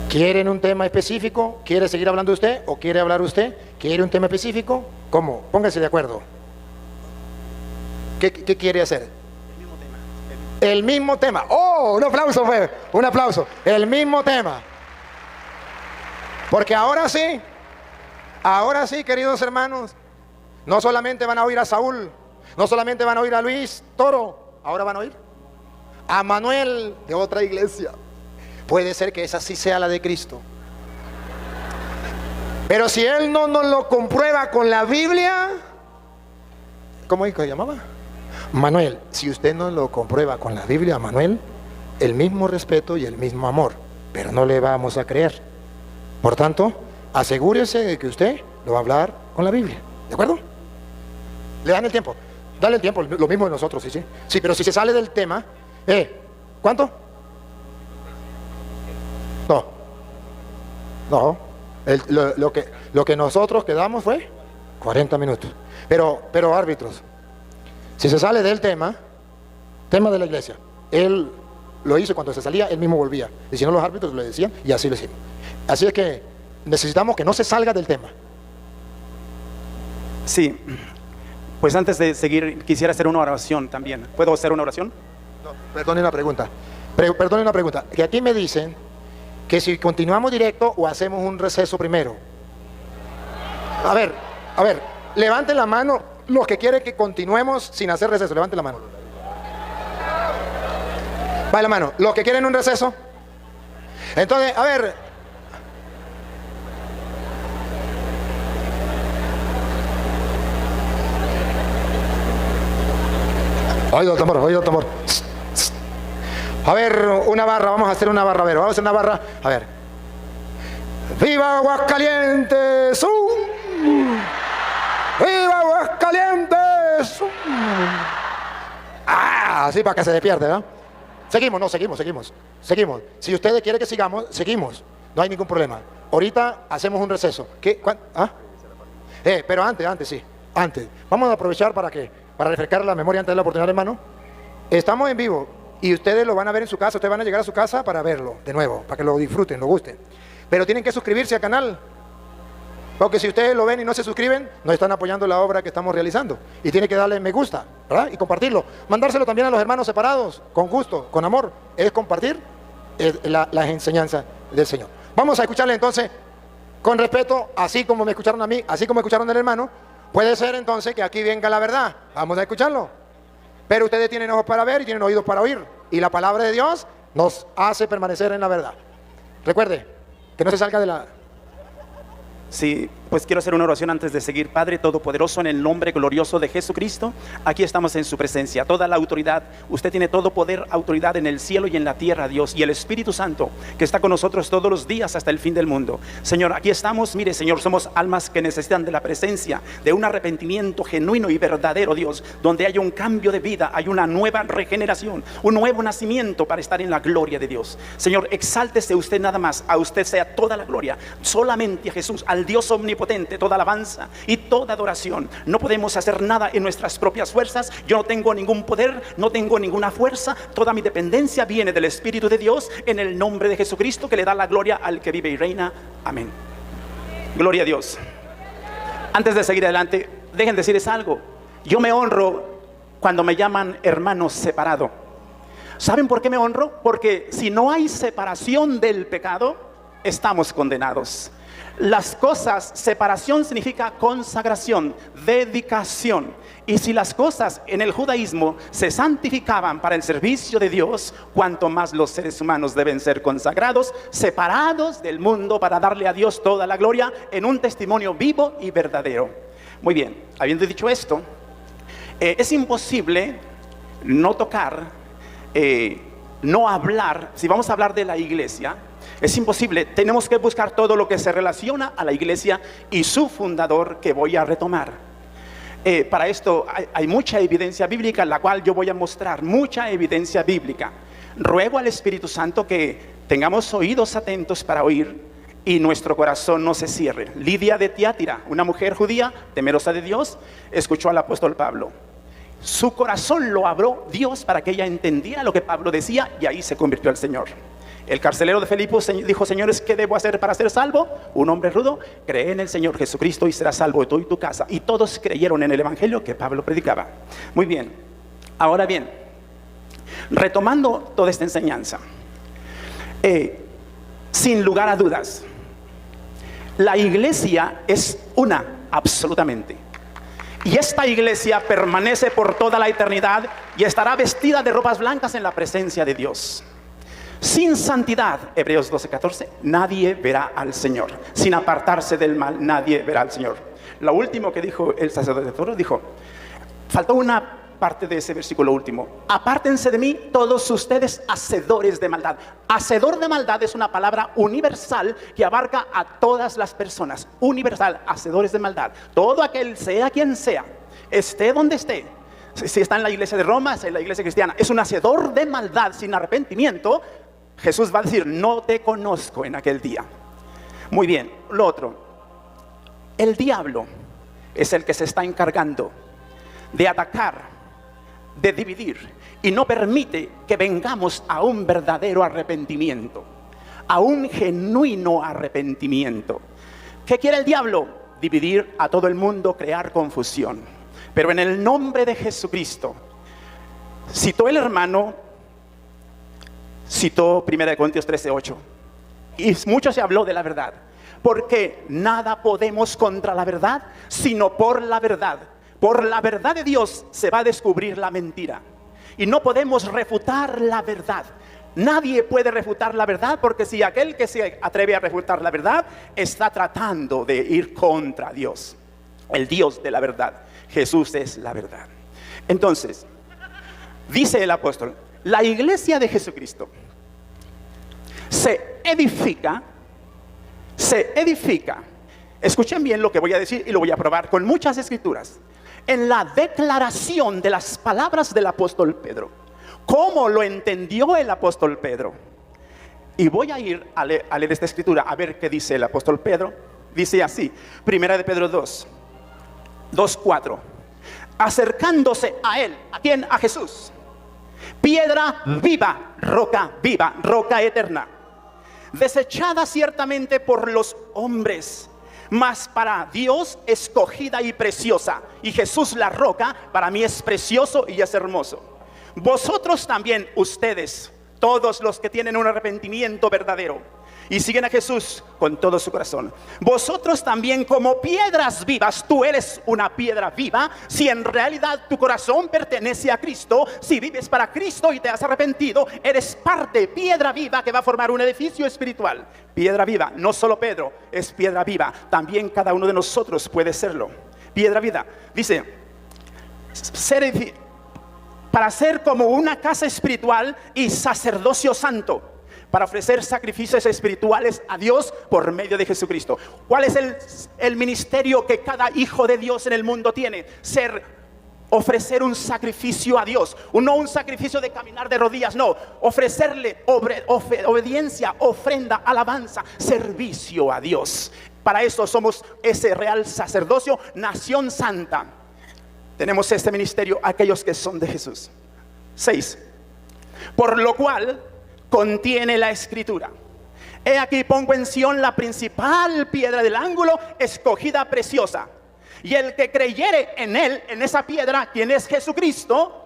¿Quieren un tema específico? ¿Quiere seguir hablando usted o quiere hablar usted? ¿Quiere un tema específico? ¿Cómo? Póngase de acuerdo. ¿Qué quiere hacer? El mismo tema. ¡Oh! Un aplauso, fue. Un aplauso. El mismo tema. Porque ahora sí, queridos hermanos, no solamente van a oír a Saúl, no solamente van a oír a Luis Toro, ahora van a oír a Manuel de otra iglesia. Puede ser que esa sí sea la de Cristo. Pero si él no nos lo comprueba con la Biblia, ¿cómo se llamaba? Manuel. Si usted no lo comprueba con la Biblia, Manuel, el mismo respeto y el mismo amor, pero no le vamos a creer. Por tanto, asegúrese de que usted lo va a hablar con la Biblia. ¿De acuerdo? Le dan el tiempo. Dale el tiempo, lo mismo de nosotros, sí. Sí, pero si se sale del tema, ¿cuánto? No. Lo que nosotros quedamos fue 40 minutos. Pero árbitros, si se sale del tema de la iglesia, él lo hizo cuando se salía, él mismo volvía. Y si no, los árbitros lo decían y así lo hicimos. Así es que necesitamos que no se salga del tema. Sí, pues antes de seguir quisiera hacer una oración también. ¿Puedo hacer una oración? No, perdone una pregunta. Perdone una pregunta. Que aquí me dicen que si continuamos directo o hacemos un receso primero. A ver, levanten la mano los que quieren que continuemos sin hacer receso. Levanten la mano. Va la mano. Los que quieren un receso. Entonces, a ver. Oído tambor. A ver, una barra, vamos a hacer una barra, vamos a hacer una barra, a ver. ¡Viva Aguascalientes! ¡Viva Aguascalientes! Así para que se despierte, ¿no? Seguimos. Si ustedes quieren que sigamos, seguimos. No hay ningún problema. Ahorita hacemos un receso. ¿Qué? Pero antes, sí. Antes. Vamos a aprovechar para refrescar la memoria antes de la oportunidad, hermano. Estamos en vivo. Y ustedes lo van a ver en su casa, ustedes van a llegar a su casa para verlo de nuevo, para que lo disfruten, lo gusten. Pero tienen que suscribirse al canal, porque si ustedes lo ven y no se suscriben, no están apoyando la obra que estamos realizando. Y tienen que darle me gusta, ¿verdad? Y compartirlo. Mandárselo también a los hermanos separados, con gusto, con amor. Es compartir las enseñanzas del Señor. Vamos a escucharle entonces, con respeto, así como me escucharon a mí, así como escucharon al hermano. Puede ser entonces que aquí venga la verdad. Vamos a escucharlo. Pero ustedes tienen ojos para ver y tienen oídos para oír. Y la palabra de Dios nos hace permanecer en la verdad. Recuerde, que no se salga de la... Sí, pues quiero hacer una oración antes de seguir. Padre Todopoderoso, en el nombre glorioso de Jesucristo, aquí estamos en su presencia. Toda la autoridad, usted tiene todo poder, autoridad en el cielo y en la tierra, Dios. Y el Espíritu Santo, que está con nosotros todos los días hasta el fin del mundo. Señor, aquí estamos, mire Señor, somos almas que necesitan de la presencia, de un arrepentimiento genuino y verdadero, Dios, donde haya un cambio de vida, hay una nueva regeneración, un nuevo nacimiento para estar en la gloria de Dios. Señor, exáltese usted nada más, a usted sea toda la gloria, solamente a Jesús, al Dios omnipotente, toda alabanza y toda adoración. No podemos hacer nada en nuestras propias fuerzas. Yo no tengo ningún poder, no tengo ninguna fuerza. Toda mi dependencia viene del Espíritu de Dios, en el nombre de Jesucristo, que le da la gloria al que vive y reina. Amén. Gloria a Dios. Antes de seguir adelante, dejen decirles algo. Yo me honro cuando me llaman hermano separado. ¿Saben por qué me honro? Porque si no hay separación del pecado, estamos condenados. Las cosas, separación significa consagración, dedicación. Y si las cosas en el judaísmo se santificaban para el servicio de Dios, cuanto más los seres humanos deben ser consagrados, separados del mundo para darle a Dios toda la gloria en un testimonio vivo y verdadero. Muy bien, habiendo dicho esto, es imposible no tocar, no hablar, si vamos a hablar de la iglesia, es imposible, tenemos que buscar todo lo que se relaciona a la iglesia y su fundador, que voy a retomar. Para esto hay mucha evidencia bíblica, la cual yo voy a mostrar, mucha evidencia bíblica. Ruego al Espíritu Santo que tengamos oídos atentos para oír y nuestro corazón no se cierre. Lidia de Tiatira, una mujer judía temerosa de Dios, escuchó al apóstol Pablo. Su corazón lo abrió Dios para que ella entendiera lo que Pablo decía, y ahí se convirtió al Señor. El carcelero de Filipos dijo: señores, ¿qué debo hacer para ser salvo? Un hombre rudo: cree en el Señor Jesucristo y serás salvo tú y tu casa. Y todos creyeron en el evangelio que Pablo predicaba. Muy bien, ahora bien, retomando toda esta enseñanza, sin lugar a dudas, la iglesia es una, absolutamente. Y esta iglesia permanece por toda la eternidad y estará vestida de ropas blancas en la presencia de Dios. Sin santidad, Hebreos 12:14, nadie verá al Señor. Sin apartarse del mal, nadie verá al Señor. Lo último que dijo el sacerdote de Toro, dijo, faltó una parte de ese versículo último: apártense de mí todos ustedes hacedores de maldad. Hacedor de maldad es una palabra universal que abarca a todas las personas. Universal, hacedores de maldad. Todo aquel, sea quien sea, esté donde esté, si está en la iglesia de Roma, es en la iglesia cristiana, es un hacedor de maldad sin arrepentimiento. Jesús va a decir: no te conozco en aquel día. Muy bien, lo otro, el diablo es el que se está encargando de atacar, de dividir, y no permite que vengamos a un verdadero arrepentimiento, a un genuino arrepentimiento. ¿Qué quiere el diablo? Dividir a todo el mundo, crear confusión. Pero en el nombre de Jesucristo, citó el hermano, citó 1 Corintios 13:8, y mucho se habló de la verdad, porque nada podemos contra la verdad, sino por la verdad. Por la verdad de Dios se va a descubrir la mentira, y no podemos refutar la verdad. Nadie puede refutar la verdad, porque si aquel que se atreve a refutar la verdad está tratando de ir contra Dios, el Dios de la verdad. Jesús es la verdad. Entonces, dice el apóstol, la iglesia de Jesucristo se edifica, escuchen bien lo que voy a decir y lo voy a probar con muchas escrituras, en la declaración de las palabras del apóstol Pedro. ¿Cómo lo entendió el apóstol Pedro? Y voy a ir a leer esta escritura, a ver qué dice el apóstol Pedro. Dice así, 1 de Pedro 2:4. Acercándose a él, ¿a quién? A Jesús. Piedra viva, roca eterna, desechada ciertamente por los hombres, mas para Dios escogida y preciosa. Y Jesús, la roca, para mí es precioso y es hermoso. Vosotros también, ustedes, todos los que tienen un arrepentimiento verdadero y siguen a Jesús con todo su corazón, vosotros también, como piedras vivas, tú eres una piedra viva. Si en realidad tu corazón pertenece a Cristo, si vives para Cristo y te has arrepentido, eres parte, piedra viva, que va a formar un edificio espiritual. Piedra viva, no solo Pedro es piedra viva, también cada uno de nosotros puede serlo. Piedra viva, dice, para ser como una casa espiritual y sacerdocio santo, para ofrecer sacrificios espirituales a Dios por medio de Jesucristo. ¿Cuál es el ministerio que cada hijo de Dios en el mundo tiene? Ofrecer un sacrificio a Dios. No un sacrificio de caminar de rodillas, no. Ofrecerle obediencia, ofrenda, alabanza, servicio a Dios. Para eso somos ese real sacerdocio, nación santa. Tenemos este ministerio, aquellos que son de Jesús. 6. Por lo cual contiene la escritura: he aquí pongo en Sión la principal piedra del ángulo, escogida preciosa, y el que creyere en él, en esa piedra, quien es Jesucristo,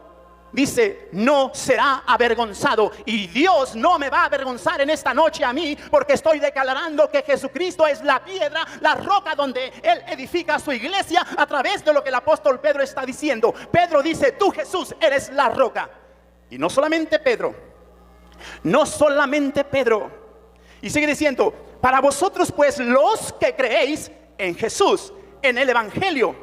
dice, no será avergonzado. Y Dios no me va a avergonzar en esta noche a mí, porque estoy declarando que Jesucristo es la piedra, la roca donde Él edifica su iglesia, a través de lo que el apóstol Pedro está diciendo. Pedro dice, tú, Jesús, eres la roca. Y no solamente Pedro, y sigue diciendo, para vosotros pues, los que creéis en Jesús, en el evangelio,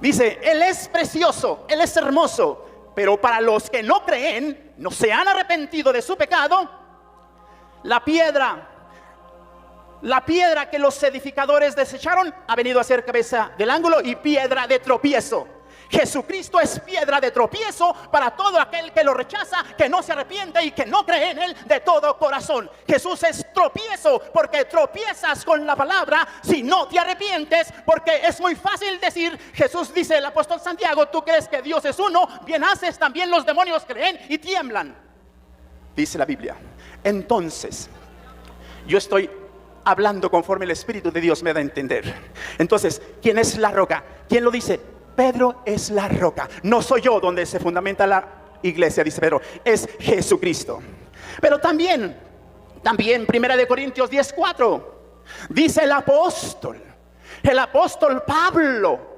dice, Él es precioso, Él es hermoso. Pero para los que no creen, no se han arrepentido de su pecado, la piedra que los edificadores desecharon ha venido a ser cabeza del ángulo y piedra de tropiezo. Jesucristo es piedra de tropiezo para todo aquel que lo rechaza, que no se arrepiente y que no cree en Él de todo corazón. Jesús es tropiezo porque tropiezas con la palabra si no te arrepientes, porque es muy fácil decir, Jesús dice, el apóstol Santiago, tú crees que Dios es uno, bien haces, también los demonios creen y tiemblan. Dice la Biblia, Entonces, yo estoy hablando conforme el Espíritu de Dios me da a entender. Entonces, ¿quién es la roca? ¿Quién lo dice? Pedro es la roca. No soy yo donde se fundamenta la iglesia, dice Pedro, es Jesucristo. Pero también 1 Corintios 10:4, dice el apóstol Pablo,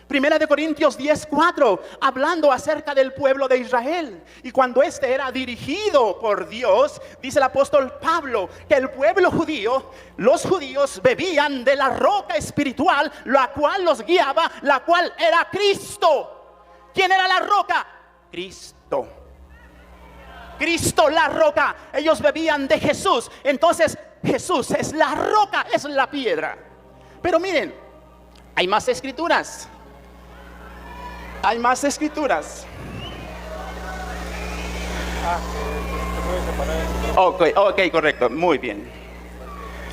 1 Corintios 10:4, hablando acerca del pueblo de Israel. Y cuando este era dirigido por Dios, dice el apóstol Pablo que el pueblo judío, los judíos bebían de la roca espiritual, la cual los guiaba, la cual era Cristo. ¿Quién era la roca? Cristo. Cristo la roca. Ellos bebían de Jesús. Entonces Jesús es la roca, es la piedra. Pero miren, hay más escrituras. Hay más escrituras. Ok, correcto, muy bien.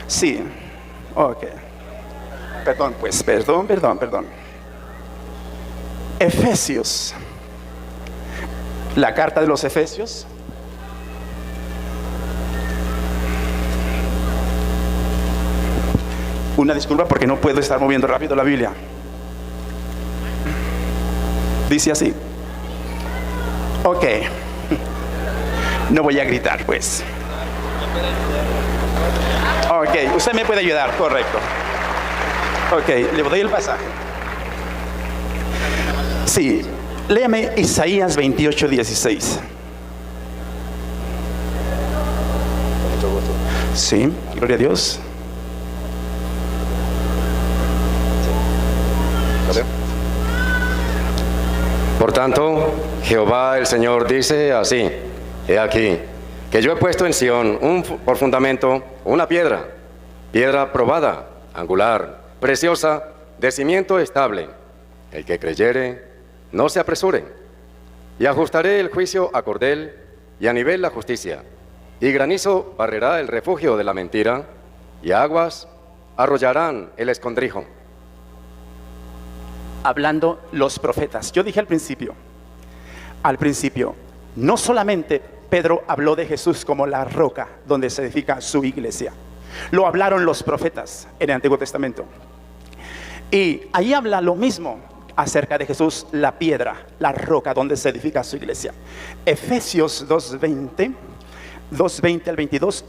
Sí, ok. Perdón. Efesios. La carta de los Efesios. Una disculpa porque no puedo estar moviendo rápido la Biblia. Dice así. Ok. No voy a gritar, pues. Ok, usted me puede ayudar, correcto. Ok, le doy el pasaje. Sí, léame Isaías 28:16. Sí, gloria a Dios. Por tanto, Jehová el Señor dice así: He aquí, que yo he puesto en Sión por fundamento una piedra probada, angular, preciosa, de cimiento estable. El que creyere, no se apresure. Y ajustaré el juicio a cordel, y a nivel la justicia. Y granizo barrerá el refugio de la mentira, y aguas arrollarán el escondrijo. Hablando los profetas. Yo dije al principio, no solamente Pedro habló de Jesús como la roca donde se edifica su iglesia. Lo hablaron los profetas en el Antiguo Testamento. Y ahí habla lo mismo acerca de Jesús, la piedra, la roca donde se edifica su iglesia. Efesios 2:20 al 22.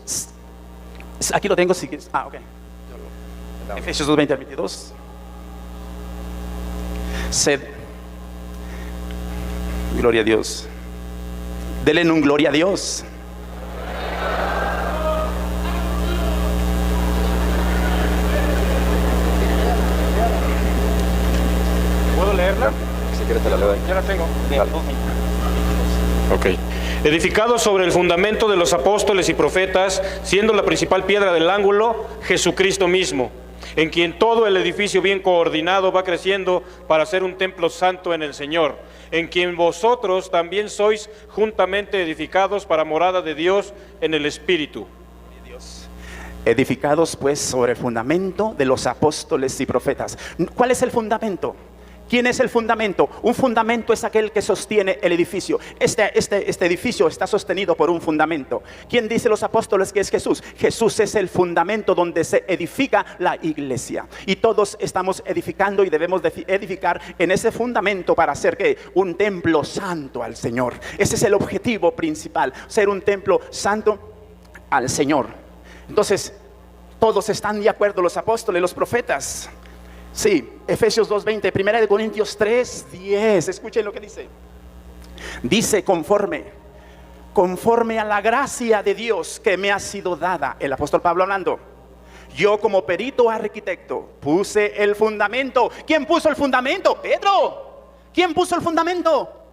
Aquí lo tengo si quieres. Ok. Efesios 2:20 al 22. Gloria a Dios. Denle un gloria a Dios. ¿Puedo leerla? Si quieres te la leo. Ya la tengo. Ok. Edificado sobre el fundamento de los apóstoles y profetas, siendo la principal piedra del ángulo, Jesucristo mismo, en quien todo el edificio bien coordinado va creciendo para ser un templo santo en el Señor, en quien vosotros también sois juntamente edificados para morada de Dios en el Espíritu. Edificados pues sobre el fundamento de los apóstoles y profetas. ¿Cuál es el fundamento? ¿Quién es el fundamento? Un fundamento es aquel que sostiene el edificio. Este edificio está sostenido por un fundamento. ¿Quién dice los apóstoles que es Jesús? Jesús es el fundamento donde se edifica la iglesia. Y todos estamos edificando y debemos edificar en ese fundamento para hacer ¿qué? Un templo santo al Señor. Ese es el objetivo principal, ser un templo santo al Señor. Entonces, todos están de acuerdo, los apóstoles, los profetas. Sí, Efesios 2:20, 1 Corintios 3:10, escuchen lo que dice. Dice conforme a la gracia de Dios que me ha sido dada. El apóstol Pablo hablando. Yo como perito arquitecto puse el fundamento. ¿Quién puso el fundamento? Pedro. ¿Quién puso el fundamento?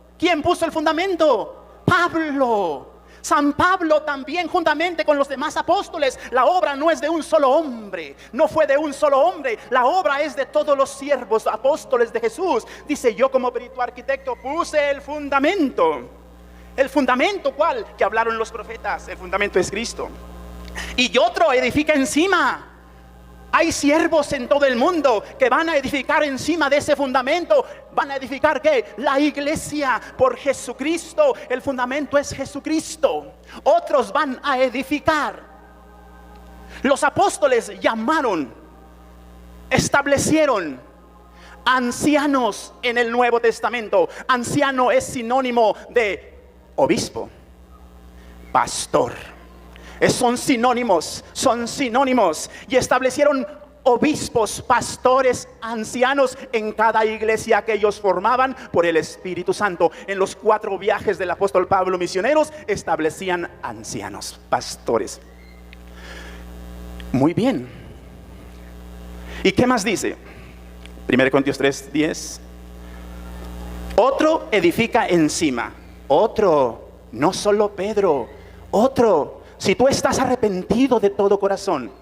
Pablo. San Pablo también juntamente con los demás apóstoles. La obra no es de un solo hombre, no fue de un solo hombre, la obra es de todos los siervos apóstoles de Jesús. Dice, yo como perito arquitecto puse el fundamento. ¿El fundamento cuál? Que hablaron los profetas. El fundamento es Cristo. Y otro edifica encima. Hay siervos en todo el mundo que van a edificar encima de ese fundamento. ¿Van a edificar qué? La iglesia por Jesucristo. El fundamento es Jesucristo. Otros van a edificar. Los apóstoles llamaron, establecieron ancianos en el Nuevo Testamento. Anciano es sinónimo de obispo, pastor. Son sinónimos. Y establecieron obispos, pastores, ancianos en cada iglesia que ellos formaban por el Espíritu Santo. En los 4 viajes del apóstol Pablo misioneros establecían ancianos, pastores. Muy bien. ¿Y qué más dice? 1 Corintios 3:10. Otro edifica encima. Otro, no solo Pedro, otro. Si tú estás arrepentido de todo corazón,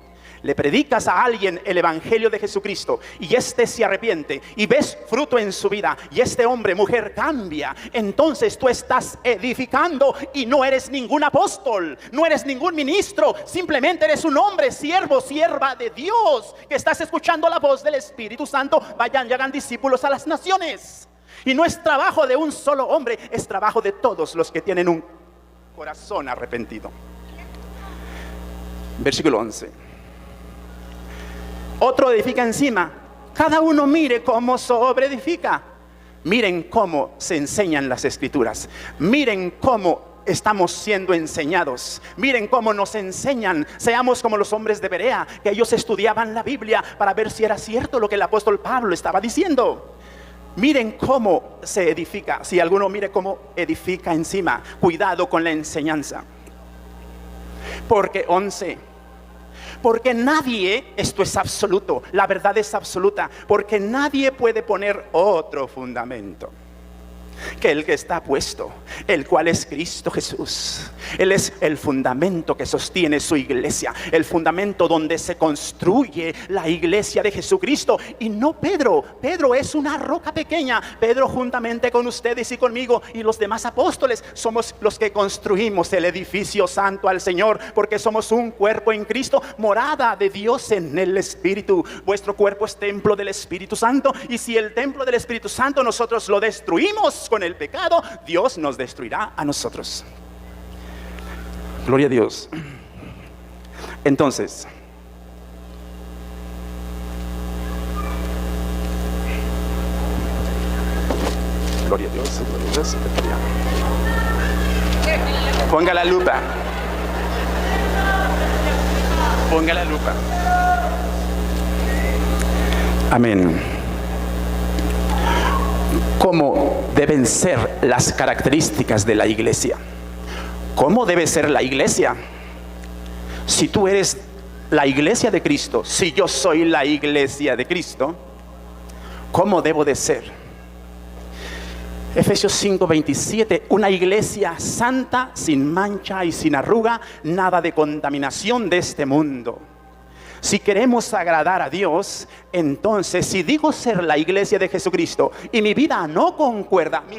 le predicas a alguien el evangelio de Jesucristo y éste se arrepiente y ves fruto en su vida y este hombre, mujer cambia, entonces tú estás edificando y no eres ningún apóstol, no eres ningún ministro, simplemente eres un hombre, siervo, sierva de Dios, que estás escuchando la voz del Espíritu Santo. Vayan y hagan discípulos a las naciones. Y no es trabajo de un solo hombre, es trabajo de todos los que tienen un corazón arrepentido. Versículo 11. Otro edifica encima. Cada uno mire cómo sobreedifica. Miren cómo se enseñan las escrituras. Miren cómo estamos siendo enseñados. Miren cómo nos enseñan. Seamos como los hombres de Berea, que ellos estudiaban la Biblia para ver si era cierto lo que el apóstol Pablo estaba diciendo. Miren cómo se edifica. Si alguno mire cómo edifica encima, cuidado con la enseñanza. Porque 11. Porque nadie, esto es absoluto, la verdad es absoluta, porque nadie puede poner otro fundamento que el que está puesto, el cual es Cristo Jesús. Él es el fundamento que sostiene su iglesia, el fundamento donde se construye la iglesia de Jesucristo. Y no Pedro. Pedro es una roca pequeña. Pedro, juntamente con ustedes y conmigo y los demás apóstoles, somos los que construimos el edificio santo al Señor, porque somos un cuerpo en Cristo, morada de Dios en el Espíritu. Vuestro cuerpo es templo del Espíritu Santo, y si el templo del Espíritu Santo nosotros lo destruimos con el pecado, Dios nos destruirá a nosotros. Gloria a Dios. Entonces, gloria a Dios, gloria a Dios. Ponga la lupa. Ponga la lupa. Amén. ¿Cómo deben ser las características de la iglesia? ¿Cómo debe ser la iglesia? Si tú eres la iglesia de Cristo, si yo soy la iglesia de Cristo, ¿cómo debo de ser? Efesios 5:27, una iglesia santa, sin mancha y sin arruga, nada de contaminación de este mundo. Si queremos agradar a Dios, entonces si digo ser la iglesia de Jesucristo y mi vida no concuerda, mi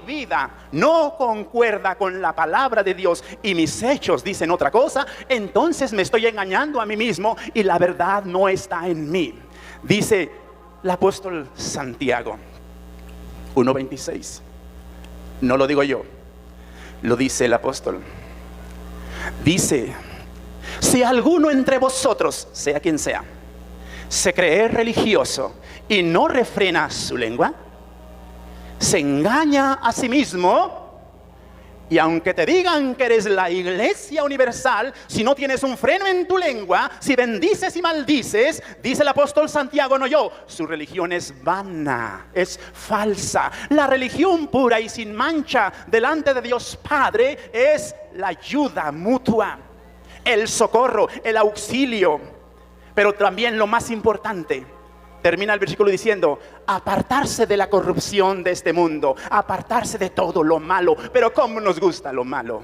vida no concuerda con la palabra de Dios y mis hechos dicen otra cosa, entonces me estoy engañando a mí mismo y la verdad no está en mí. Dice el apóstol Santiago 1:26. No lo digo yo, lo dice el apóstol. Dice: si alguno entre vosotros, sea quien sea, se cree religioso y no refrena su lengua, se engaña a sí mismo. Y aunque te digan que eres la iglesia universal, si no tienes un freno en tu lengua, si bendices y maldices, dice el apóstol Santiago, no yo, su religión es vana, es falsa. La religión pura y sin mancha delante de Dios Padre es la ayuda mutua, el socorro, el auxilio. Pero también lo más importante, termina el versículo diciendo: apartarse de la corrupción de este mundo, apartarse de todo lo malo. Pero ¿cómo nos gusta lo malo?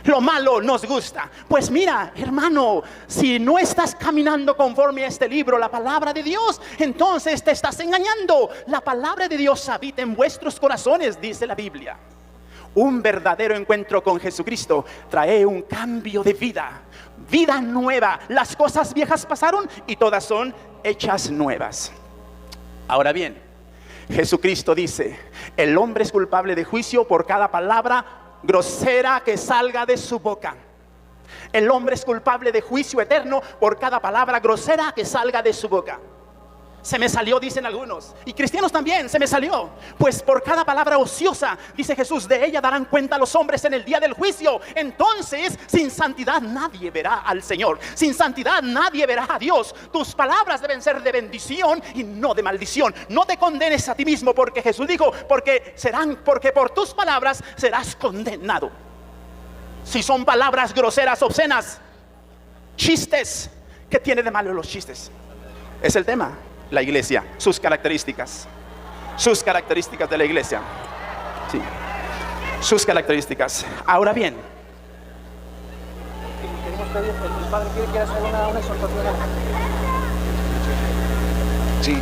Lo malo nos gusta. Pues mira, hermano, si no estás caminando conforme a este libro, la palabra de Dios, entonces te estás engañando. La palabra de Dios habita en vuestros corazones, dice la Biblia. Un verdadero encuentro con Jesucristo trae un cambio de vida. vida nueva. Las cosas viejas pasaron y todas son hechas nuevas. Ahora bien, Jesucristo dice: el hombre es culpable de juicio por cada palabra grosera que salga de su boca. El hombre es culpable de juicio eterno por cada palabra grosera que salga de su boca. Se me salió, dicen algunos, y cristianos también, se me salió. Pues por cada palabra ociosa, dice Jesús, de ella darán cuenta los hombres en el día del juicio. Entonces, sin santidad nadie verá al Señor. Sin santidad nadie verá a Dios. Tus palabras deben ser de bendición y no de maldición. No te condenes a ti mismo, porque Jesús dijo, porque por tus palabras serás condenado. Si son palabras groseras, obscenas, chistes, ¿qué tiene de malo los chistes? Es el tema. La iglesia, sus características de la iglesia, sí, sus características. Ahora bien, el padre quiere hacer una exhortación. Sí.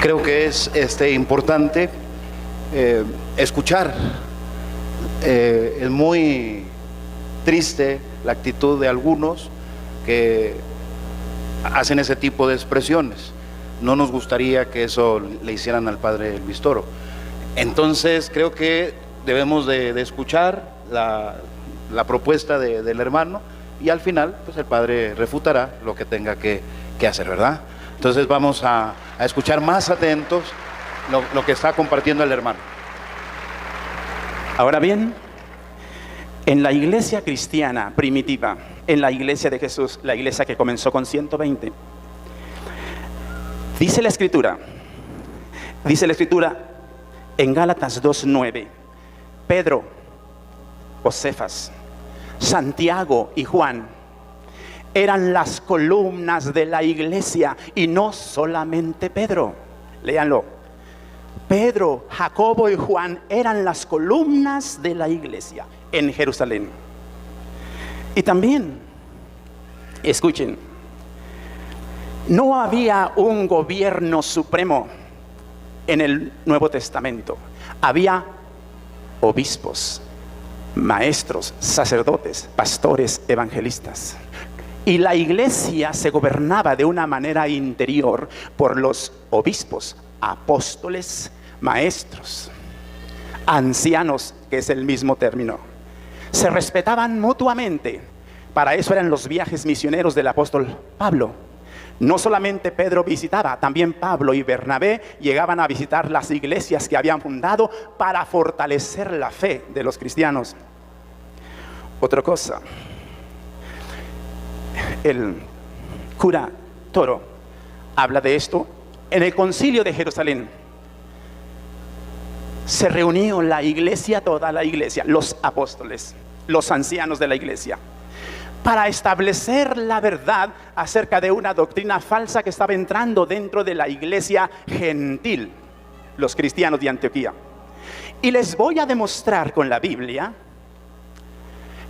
Creo que es importante escuchar. Es muy triste la actitud de algunos que hacen ese tipo de expresiones. No nos gustaría que eso le hicieran al padre Luis Toro. Entonces creo que debemos de escuchar la propuesta del hermano, y al final pues el padre refutará lo que tenga que hacer, ¿verdad? Entonces vamos a escuchar más atentos lo que está compartiendo el hermano. ahora bien, en la iglesia cristiana primitiva, en la iglesia de Jesús, la iglesia que comenzó con 120, dice la escritura en Gálatas 2:9, Pedro o Cefas, Santiago y Juan eran las columnas de la iglesia, y no solamente Pedro. Léanlo. Pedro, Jacobo y Juan eran las columnas de la iglesia en Jerusalén. Y también, escuchen, no había un gobierno supremo en el Nuevo Testamento. Había obispos, maestros, sacerdotes, pastores, evangelistas. Y la iglesia se gobernaba de una manera interior por los obispos, apóstoles, maestros, ancianos, que es el mismo término. Se respetaban mutuamente. Para eso eran los viajes misioneros del apóstol Pablo. No solamente Pedro visitaba, también Pablo y Bernabé llegaban a visitar las iglesias que habían fundado para fortalecer la fe de los cristianos. Otra cosa, el cura Toro habla de esto en el concilio de Jerusalén. Se reunió la iglesia, toda la iglesia, los apóstoles, los ancianos de la iglesia, para establecer la verdad acerca de una doctrina falsa que estaba entrando dentro de la iglesia gentil, los cristianos de Antioquía. Y les voy a demostrar con la Biblia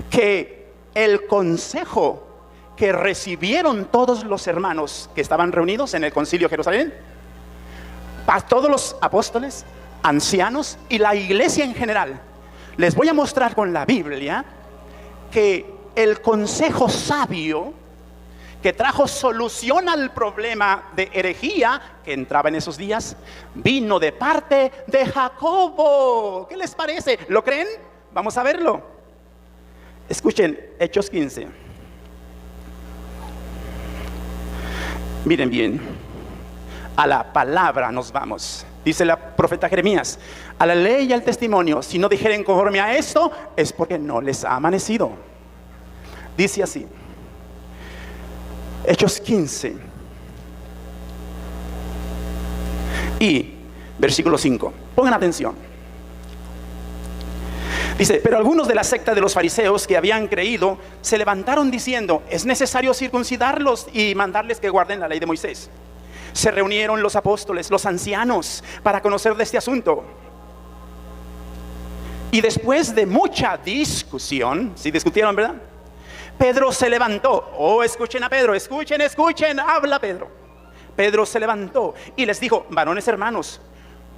que el consejo que recibieron todos los hermanos que estaban reunidos en el concilio de Jerusalén, para todos los apóstoles, ancianos y la iglesia en general, les voy a mostrar con la Biblia que el consejo sabio que trajo solución al problema de herejía que entraba en esos días, vino de parte de Jacobo. ¿Qué les parece? ¿Lo creen? Vamos a verlo. Escuchen, Hechos 15. Miren bien, a la palabra nos vamos. Dice la profeta Jeremías: a la ley y al testimonio, si no dijeren conforme a esto, es porque no les ha amanecido. Dice así, Hechos 15 y versículo 5. Pongan atención. Dice: pero algunos de la secta de los fariseos que habían creído se levantaron diciendo: es necesario circuncidarlos y mandarles que guarden la ley de Moisés. Se reunieron los apóstoles, los ancianos, para conocer de este asunto. Y después de mucha discusión, ¿sí discutieron, verdad? Pedro se levantó. Oh, escuchen a Pedro, escuchen, habla Pedro. Pedro se levantó y les dijo: varones hermanos,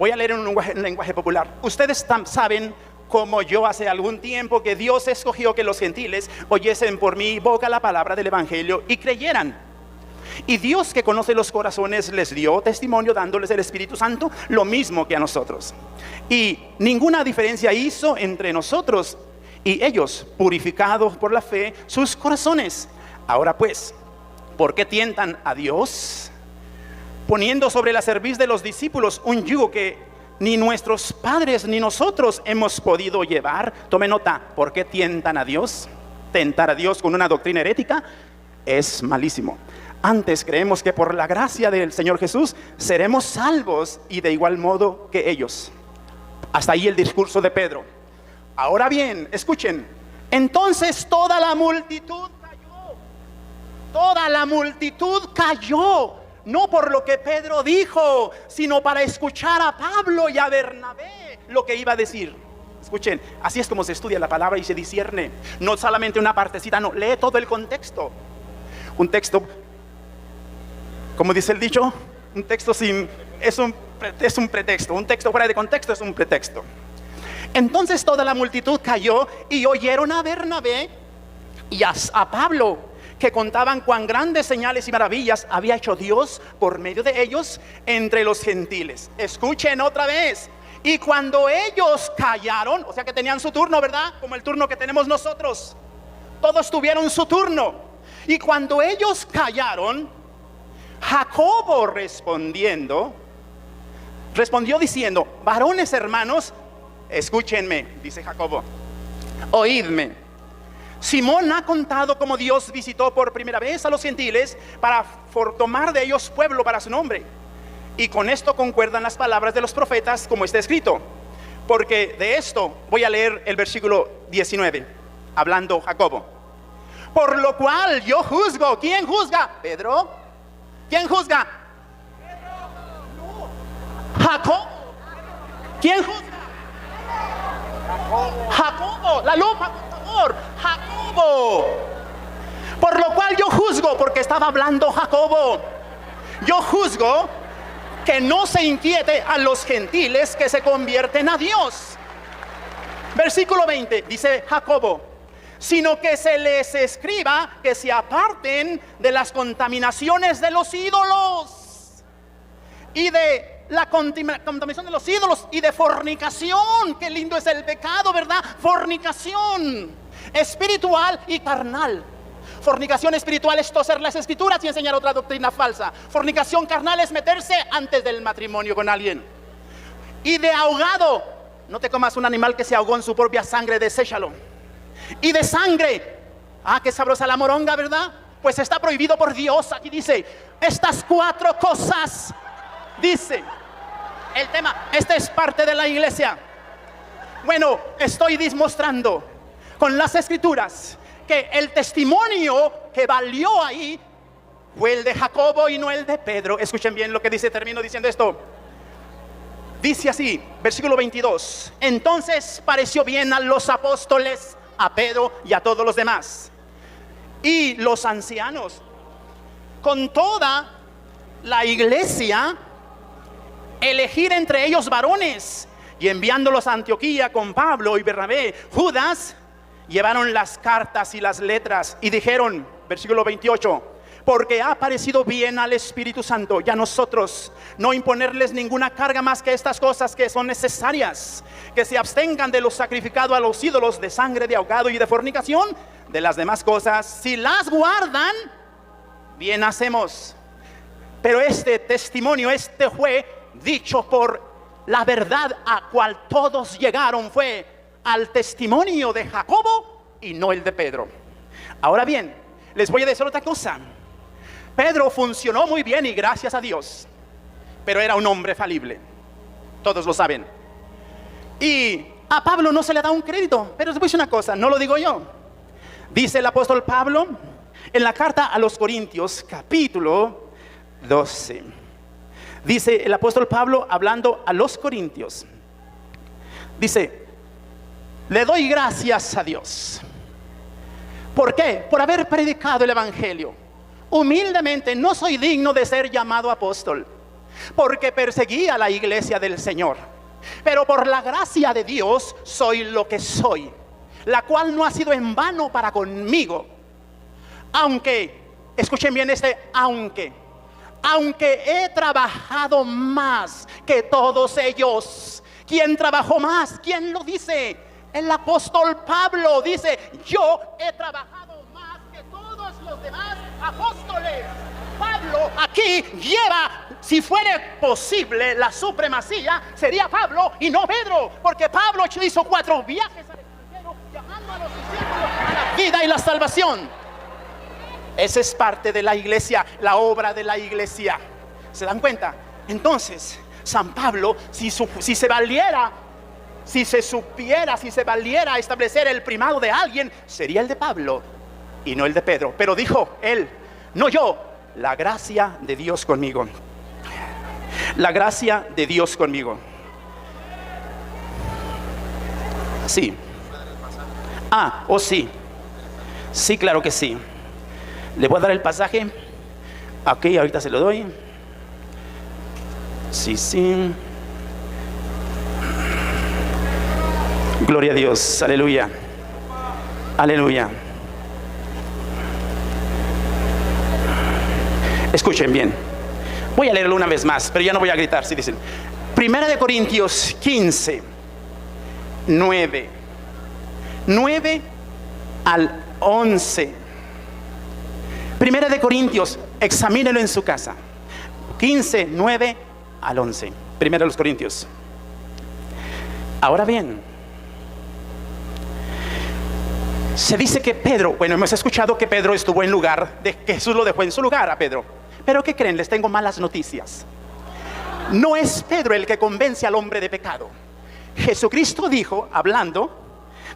Voy a leer en un lenguaje popular. Ustedes saben, como yo hace algún tiempo, que Dios escogió que los gentiles oyesen por mi boca la palabra del evangelio y creyeran. Y Dios, que conoce los corazones, les dio testimonio dándoles el Espíritu Santo, lo mismo que a nosotros. Y ninguna diferencia hizo entre nosotros y ellos, purificados por la fe sus corazones. Ahora pues, ¿por qué tientan a Dios? Poniendo sobre la cerviz de los discípulos un yugo que ni nuestros padres ni nosotros hemos podido llevar. Tome nota, ¿por qué tientan a Dios? Tentar a Dios con una doctrina herética es malísimo. Antes creemos que por la gracia del Señor Jesús seremos salvos, y de igual modo que ellos. Hasta ahí el discurso de Pedro. Ahora bien, escuchen. Entonces toda la multitud cayó. Toda la multitud cayó. No por lo que Pedro dijo, sino para escuchar a Pablo y a Bernabé lo que iba a decir. Escuchen, así es como se estudia la palabra y se discierne. No solamente una partecita, no, lee todo el contexto. Un texto, como dice el dicho, un texto es un pretexto. Un texto fuera de contexto es un pretexto. Entonces toda la multitud cayó y oyeron a Bernabé y a Pablo, que contaban cuán grandes señales y maravillas había hecho Dios por medio de ellos entre los gentiles. Escuchen otra vez. Y cuando ellos callaron, o sea que tenían su turno, ¿verdad? Como el turno que tenemos nosotros. Todos tuvieron su turno. Y cuando ellos callaron, Jacobo respondió diciendo: varones hermanos, escúchenme, dice Jacobo, oídme. Simón ha contado cómo Dios visitó por primera vez a los gentiles para tomar de ellos pueblo para su nombre. Y con esto concuerdan las palabras de los profetas, como está escrito. Porque de esto voy a leer el versículo 19, hablando Jacobo. Por lo cual yo juzgo. ¿Quién juzga? ¿Pedro? ¿Quién juzga? No. Jacobo. ¿Quién juzga? Jacobo. La lupa, por favor. Jacobo. Por lo cual yo juzgo, porque estaba hablando Jacobo. Yo juzgo que no se inquiete a los gentiles que se convierten a Dios. Versículo 20, dice Jacobo: sino que se les escriba que se aparten de las contaminaciones de los ídolos y de la contaminación de los ídolos y de fornicación. Qué lindo es el pecado, ¿verdad? Fornicación espiritual y carnal. Fornicación espiritual es toser las escrituras y enseñar otra doctrina falsa. Fornicación carnal es meterse antes del matrimonio con alguien. Y de ahogado, no te comas un animal que se ahogó en su propia sangre, deséchalo. Y de sangre, qué sabrosa la moronga, ¿verdad? Pues está prohibido por Dios. Aquí dice, estas 4 cosas, dice el tema. Esta es parte de la iglesia. Bueno, estoy demostrando con las escrituras que el testimonio que valió ahí fue el de Jacobo y no el de Pedro. Escuchen bien lo que dice, termino diciendo esto. Dice así, versículo 22. Entonces pareció bien a los apóstoles, a Pedro y a todos los demás, y los ancianos, con toda la iglesia, elegir entre ellos varones, y enviándolos a Antioquía con Pablo y Bernabé, Judas, llevaron las cartas y las letras y dijeron, versículo 28, porque ha parecido bien al Espíritu Santo y a nosotros no imponerles ninguna carga más que estas cosas que son necesarias, que se abstengan de lo sacrificado a los ídolos, de sangre, de ahogado y de fornicación. De las demás cosas, si las guardan, bien hacemos. Pero este testimonio, fue dicho por la verdad a cual todos llegaron, fue al testimonio de Jacobo y no el de Pedro. Ahora bien, les voy a decir otra cosa. Pedro funcionó muy bien y gracias a Dios, pero era un hombre falible, todos lo saben. Y a Pablo no se le da un crédito, pero les voy a decir una cosa, no lo digo yo. Dice el apóstol Pablo en la carta a los Corintios, capítulo 12. Dice el apóstol Pablo hablando a los Corintios, dice: le doy gracias a Dios. ¿Por qué? Por haber predicado el evangelio. Humildemente no soy digno de ser llamado apóstol, porque perseguía a la iglesia del Señor. Pero por la gracia de Dios soy lo que soy, la cual no ha sido en vano para conmigo. Aunque, escuchen bien aunque he trabajado más que todos ellos. ¿Quién trabajó más? ¿Quién lo dice? El apóstol Pablo dice: yo he trabajado más que todos los demás apóstoles. Pablo aquí lleva, si fuera posible, la supremacía sería Pablo y no Pedro, porque Pablo hizo 4 viajes al extranjero llamando a los discípulos a la vida y la salvación. Esa es parte de la iglesia, la obra de la iglesia. ¿Se dan cuenta? Entonces, San Pablo, si se valiera establecer el primado de alguien, sería el de Pablo y no el de Pedro. Pero dijo él: no yo, la gracia de Dios conmigo. La gracia de Dios conmigo. Sí. Sí. Sí, claro que sí. Le voy a dar el pasaje. Aquí, ahorita se lo doy. Sí. Gloria a Dios. Aleluya. Aleluya. Escuchen bien. Voy a leerlo una vez más, pero ya no voy a gritar. Si dicen, 1 Corintios 15, 9 al 11. 1 Corintios, examínelo en su casa. 15, 9 al 11. 1 Corintios. Ahora bien, se dice que Pedro, hemos escuchado que Pedro estuvo en lugar de que Jesús lo dejó en su lugar a Pedro. Pero ¿qué creen? Les tengo malas noticias. No es Pedro el que convence al hombre de pecado. Jesucristo dijo, hablando: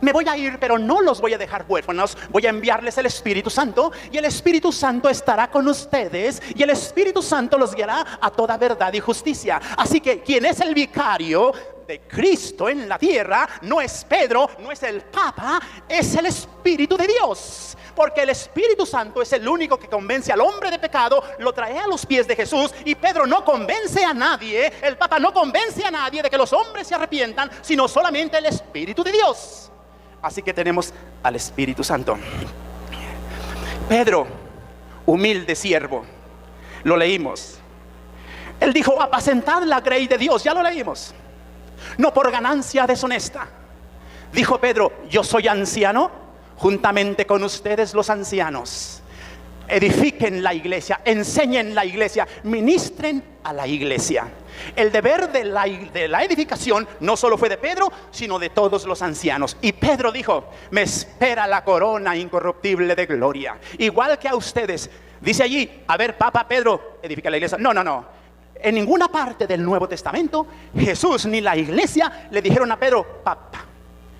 me voy a ir, pero no los voy a dejar huérfanos. Voy a enviarles el Espíritu Santo, y el Espíritu Santo estará con ustedes, y el Espíritu Santo los guiará a toda verdad y justicia. Así que quien es el vicario de Cristo en la tierra no es Pedro, no es el Papa, es el Espíritu de Dios. Porque el Espíritu Santo es el único que convence al hombre de pecado, lo trae a los pies de Jesús. Y Pedro no convence a nadie, el Papa no convence a nadie de que los hombres se arrepientan, sino solamente el Espíritu de Dios. Así que tenemos al Espíritu Santo. Pedro, humilde siervo, lo leímos. Él dijo: apacentad la grey de Dios, ya lo leímos. No por ganancia deshonesta. Dijo Pedro: yo soy anciano, juntamente con ustedes los ancianos. Edifiquen la iglesia, enseñen la iglesia, ministren a la iglesia. El deber de la edificación no solo fue de Pedro, sino de todos los ancianos. Y Pedro dijo: me espera la corona incorruptible de gloria. Igual que a ustedes. Dice allí: a ver, Papa Pedro, edifica la iglesia. No. En ninguna parte del Nuevo Testamento Jesús ni la iglesia le dijeron a Pedro: Papa.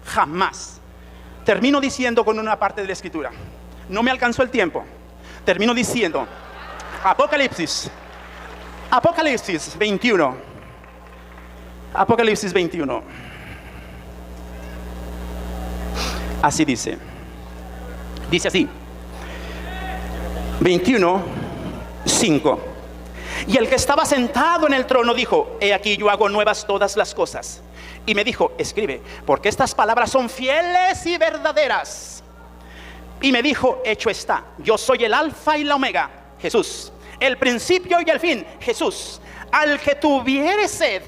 Jamás. Termino diciendo con una parte de la escritura. No me alcanzó el tiempo. Termino diciendo Apocalipsis 21. Apocalipsis 21. Así dice. Dice así. 21, 5. Y el que estaba sentado en el trono dijo: he aquí yo hago nuevas todas las cosas. Y me dijo: escribe, porque estas palabras son fieles y verdaderas. Y me dijo: hecho está, yo soy el alfa y la omega, Jesús, el principio y el fin, Jesús. Al que tuviere sed,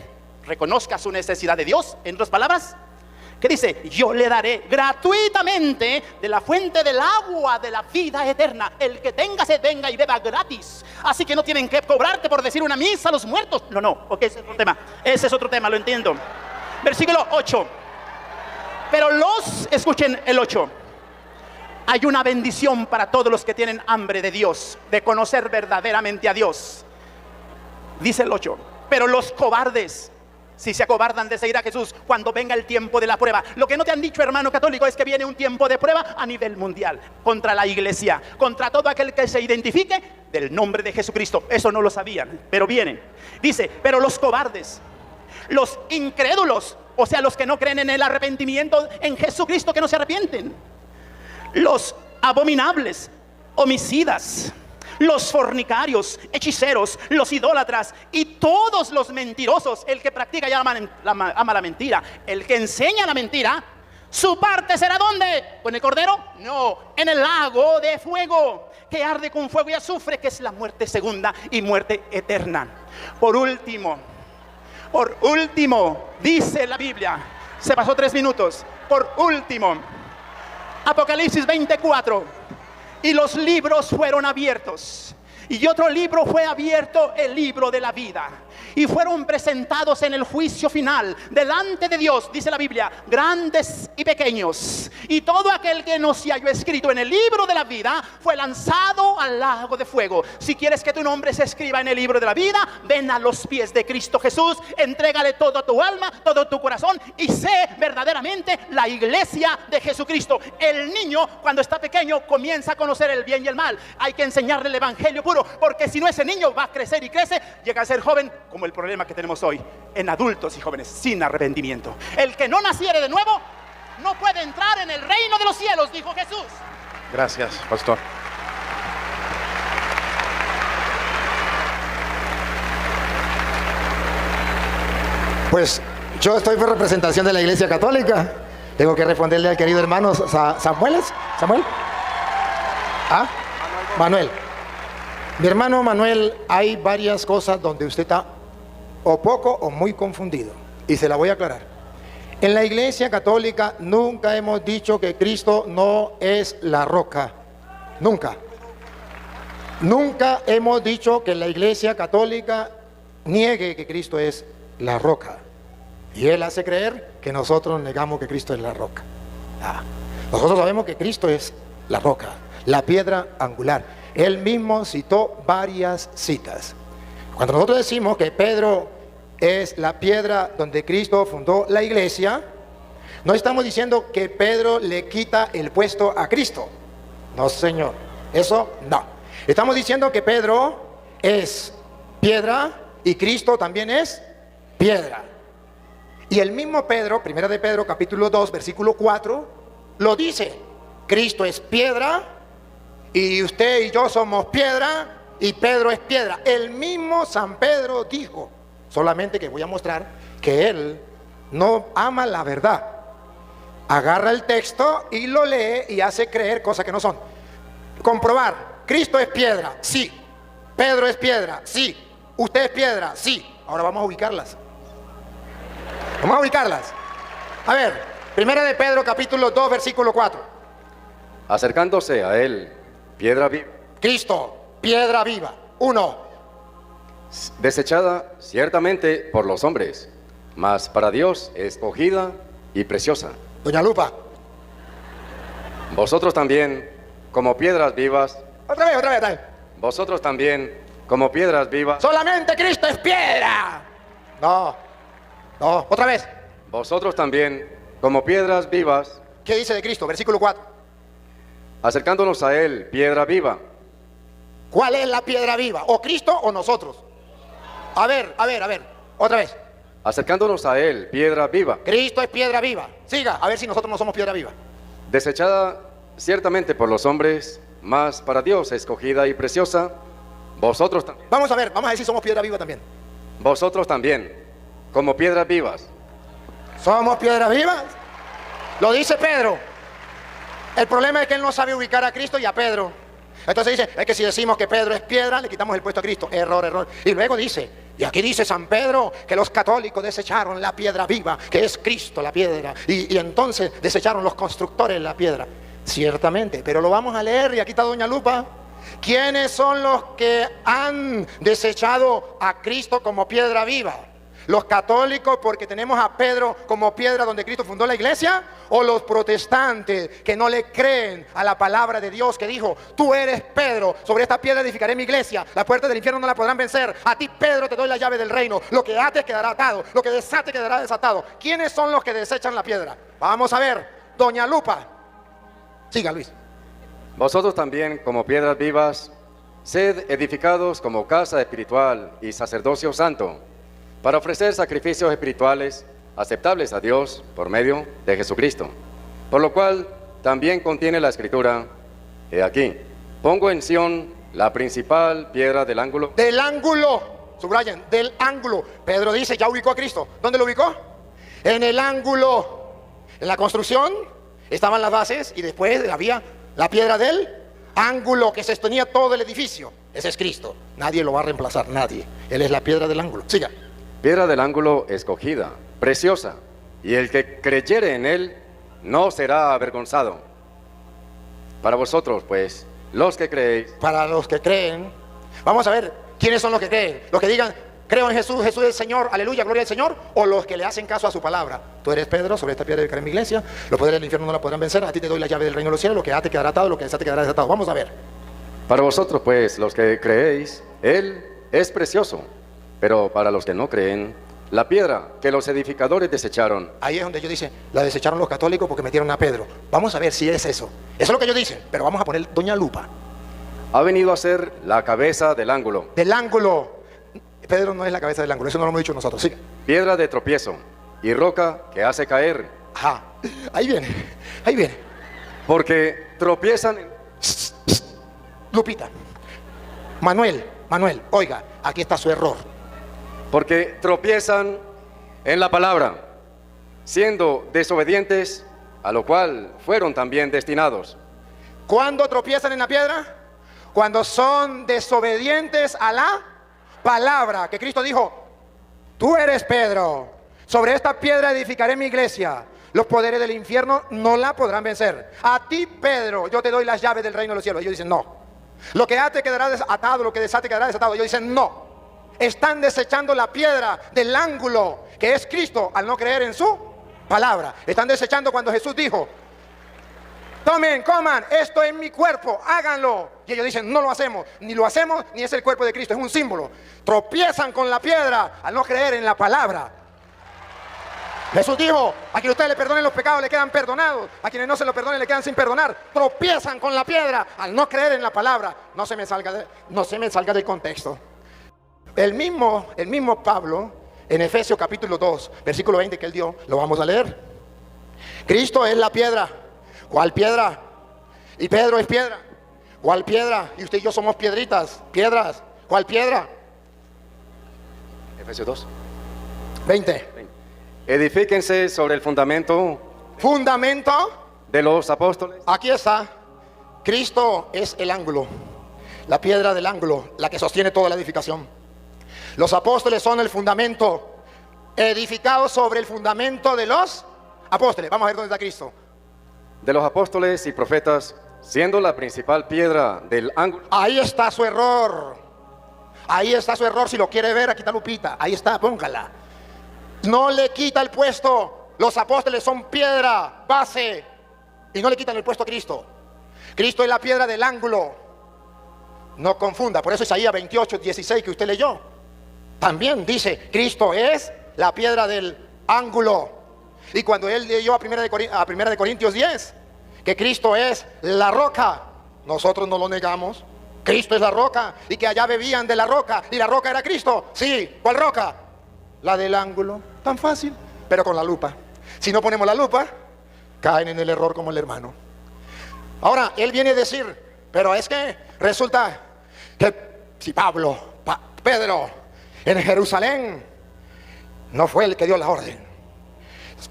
reconozca su necesidad de Dios. En otras palabras, ¿qué dice? Yo le daré gratuitamente de la fuente del agua de la vida eterna. El que tenga sed, venga y beba gratis. Así que no tienen que cobrarte por decir una misa a los muertos. No, ok, ese es otro tema. Ese es otro tema, lo entiendo. Versículo 8. Pero escuchen el 8. Hay una bendición para todos los que tienen hambre de Dios, de conocer verdaderamente a Dios. Dice el 8. Pero los cobardes, si se acobardan de seguir a Jesús cuando venga el tiempo de la prueba. Lo que no te han dicho, hermano católico, es que viene un tiempo de prueba a nivel mundial, contra la iglesia, contra todo aquel que se identifique del nombre de Jesucristo. Eso no lo sabían, pero viene. Dice: pero los cobardes, los incrédulos, o sea, los que no creen en el arrepentimiento en Jesucristo, que no se arrepienten, los abominables, homicidas, los fornicarios, hechiceros, los idólatras y todos los mentirosos. El que practica y ama la mentira, el que enseña la mentira, su parte será ¿dónde? ¿Con el cordero? No, en el lago de fuego, que arde con fuego y azufre, que es la muerte segunda y muerte eterna. Por último, dice la Biblia, se pasó 3 minutos. Por último, Apocalipsis 24, y los libros fueron abiertos, y otro libro fue abierto, el libro de la vida, y fueron presentados en el juicio final delante de Dios, dice la Biblia, grandes y pequeños, y todo aquel que no se halló escrito en el libro de la vida fue lanzado al lago de fuego. Si quieres que tu nombre se escriba en el libro de la vida, ven a los pies de Cristo Jesús, entrégale todo tu alma, todo tu corazón, y sé verdaderamente la iglesia de Jesucristo. El niño, cuando está pequeño, comienza a conocer el bien y el mal. Hay que enseñarle el evangelio puro, porque si no, ese niño va a crecer y crece, llega a ser joven, como el problema que tenemos hoy en adultos y jóvenes, sin arrepentimiento. El que no naciere de nuevo no puede entrar en el reino de los cielos, dijo Jesús. Gracias, pastor. Pues yo estoy por representación de la Iglesia Católica. Tengo que responderle al querido hermano ¿Samuel? ¿Ah? Manuel. Mi hermano Manuel, hay varias cosas donde usted está o poco o muy confundido, y se la voy a aclarar. En la Iglesia Católica nunca hemos dicho que Cristo no es la roca. Nunca. Nunca hemos dicho que la Iglesia Católica niegue que Cristo es la roca. Y él hace creer que nosotros negamos que Cristo es la roca. Nosotros sabemos que Cristo es la roca, la piedra angular. Él mismo citó varias citas. Cuando nosotros decimos que Pedro es la piedra donde Cristo fundó la iglesia, no estamos diciendo que Pedro le quita el puesto a Cristo. No, señor. Eso no. Estamos diciendo que Pedro es piedra y Cristo también es piedra. Y el mismo Pedro, 1 de Pedro capítulo 2 versículo 4, lo dice. Cristo es piedra y usted y yo somos piedra y Pedro es piedra. El mismo San Pedro dijo, solamente que voy a mostrar que él no ama la verdad. Agarra el texto y lo lee y hace creer cosas que no son. Comprobar, Cristo es piedra, sí. Pedro es piedra, sí. Usted es piedra, sí. Ahora vamos a ubicarlas. Vamos a ubicarlas. A ver, 1 de Pedro capítulo 2 versículo 4. Acercándose a él, piedra viva, Cristo, piedra viva. 1. desechada ciertamente por los hombres, mas para Dios escogida y preciosa. Doña Lupa. Vosotros también, como piedras vivas, Otra vez. vosotros también, como piedras vivas, Solamente Cristo es piedra. No, otra vez. vosotros también, como piedras vivas, ¿Qué dice de Cristo? Versículo 4. acercándonos a él, piedra viva. ¿Cuál es la piedra viva? ¿O Cristo o nosotros? A ver. Otra vez. Acercándonos a él, piedra viva, Cristo es piedra viva. Siga, a ver si nosotros no somos piedra viva. desechada ciertamente por los hombres, mas para Dios escogida y preciosa. Vosotros también. Vamos a ver si somos piedra viva también. Vosotros también, como piedras vivas. ¿Somos piedra vivas? Lo dice Pedro. El problema es que él no sabe ubicar a Cristo y a Pedro. Entonces dice, es que si decimos que Pedro es piedra, le quitamos el puesto a Cristo. Error. Y luego dice, y aquí dice San Pedro, que los católicos desecharon la piedra viva, que es Cristo la piedra. Y entonces desecharon los constructores la piedra. Ciertamente, pero lo vamos a leer y aquí está Doña Lupa. ¿Quiénes son los que han desechado a Cristo como piedra viva? ¿Los católicos porque tenemos a Pedro como piedra donde Cristo fundó la iglesia? ¿O los protestantes que no le creen a la palabra de Dios que dijo, tú eres Pedro, sobre esta piedra edificaré mi iglesia, las puertas del infierno no la podrán vencer, a ti Pedro te doy la llave del reino, lo que ates quedará atado, lo que desate quedará desatado? ¿Quiénes son los que desechan la piedra? Vamos a ver, Doña Lupa. Siga, Luis. Vosotros también, como piedras vivas, sed edificados como casa espiritual y sacerdocio santo, para ofrecer sacrificios espirituales aceptables a Dios por medio de Jesucristo. Por lo cual también contiene la Escritura, he aquí, pongo en Sión la principal piedra del ángulo. Del ángulo, subrayen, del ángulo. Pedro dice, ya ubicó a Cristo. ¿Dónde lo ubicó? En el ángulo. En la construcción estaban las bases y después había la piedra del ángulo que sostenía todo el edificio. Ese es Cristo. Nadie lo va a reemplazar, nadie. Él es la piedra del ángulo. Siga. Piedra del ángulo escogida, preciosa, y el que creyere en él no será avergonzado. Para vosotros, pues, los que creéis. Para los que creen. Vamos a ver, ¿quiénes son los que creen? Los que digan, creo en Jesús, Jesús es el Señor, aleluya, gloria al Señor. O los que le hacen caso a su palabra. Tú eres Pedro, sobre esta piedra edificaré mi iglesia. Los poderes del infierno no la podrán vencer. A ti te doy la llave del reino de los cielos. Lo que ate quedará atado, lo que desate quedará desatado. Vamos a ver. Para vosotros, pues, los que creéis, él es precioso. Pero para los que no creen, la piedra que los edificadores desecharon. Ahí es donde ellos dicen, la desecharon los católicos porque metieron a Pedro. Vamos a ver si es eso. Eso es lo que ellos dicen, pero vamos a poner doña lupa. Ha venido a ser la cabeza del ángulo. Del ángulo. Pedro no es la cabeza del ángulo, eso no lo hemos dicho nosotros. Sigue. Piedra de tropiezo y roca que hace caer. Ajá, ahí viene, ahí viene. Porque tropiezan Lupita. Manuel, oiga, aquí está su error. porque tropiezan en la palabra, siendo desobedientes, a lo cual fueron también destinados. ¿Cuándo tropiezan en la piedra? Cuando son desobedientes a la palabra, que Cristo dijo, tú eres Pedro, sobre esta piedra edificaré mi iglesia, los poderes del infierno no la podrán vencer. A ti, Pedro, yo te doy las llaves del reino de los cielos. Ellos dicen no. Lo que ate quedará desatado, lo que desate quedará desatado. Ellos dicen no. Están desechando la piedra del ángulo, que es Cristo, al no creer en su palabra. Están desechando cuando Jesús dijo, tomen, coman, esto es mi cuerpo, háganlo. Y ellos dicen, no lo hacemos, ni es el cuerpo de Cristo, es un símbolo. Tropiezan con la piedra al no creer en la palabra. Jesús dijo, a quien ustedes le perdonen los pecados le quedan perdonados, a quienes no se lo perdonen le quedan sin perdonar. Tropiezan con la piedra al no creer en la palabra. No se me salga del contexto. El mismo Pablo, en Efesios capítulo 2, versículo 20 que él dio, lo vamos a leer. Cristo es la piedra. ¿Cuál piedra? Y Pedro es piedra. ¿Cuál piedra? Y usted y yo somos piedritas, piedras. ¿Cuál piedra? Efesios 2. 20. Edifíquense sobre el fundamento de los apóstoles. Aquí está. Cristo es el ángulo, la piedra del ángulo, la que sostiene toda la edificación. Los apóstoles son el fundamento, edificados sobre el fundamento de los apóstoles. Vamos a ver dónde está Cristo. De los apóstoles y profetas, siendo la principal piedra del ángulo. Ahí está su error. Ahí está su error. Si lo quiere ver, aquí está Lupita. Ahí está, póngala. No le quita el puesto. Los apóstoles son piedra, base, y no le quitan el puesto a Cristo. Cristo es la piedra del ángulo. No confunda. Por eso Isaías 28, 16 que usted leyó, también dice, Cristo es la piedra del ángulo. Y cuando él leyó a primera de Corintios 10, que Cristo es la roca, nosotros no lo negamos. Cristo es la roca, y que allá bebían de la roca, y la roca era Cristo. Sí, ¿cuál roca? La del ángulo. Tan fácil, pero con la lupa. Si no ponemos la lupa, caen en el error como el hermano. Ahora, él viene a decir, pero es que resulta que si Pedro en Jerusalén no fue el que dio la orden.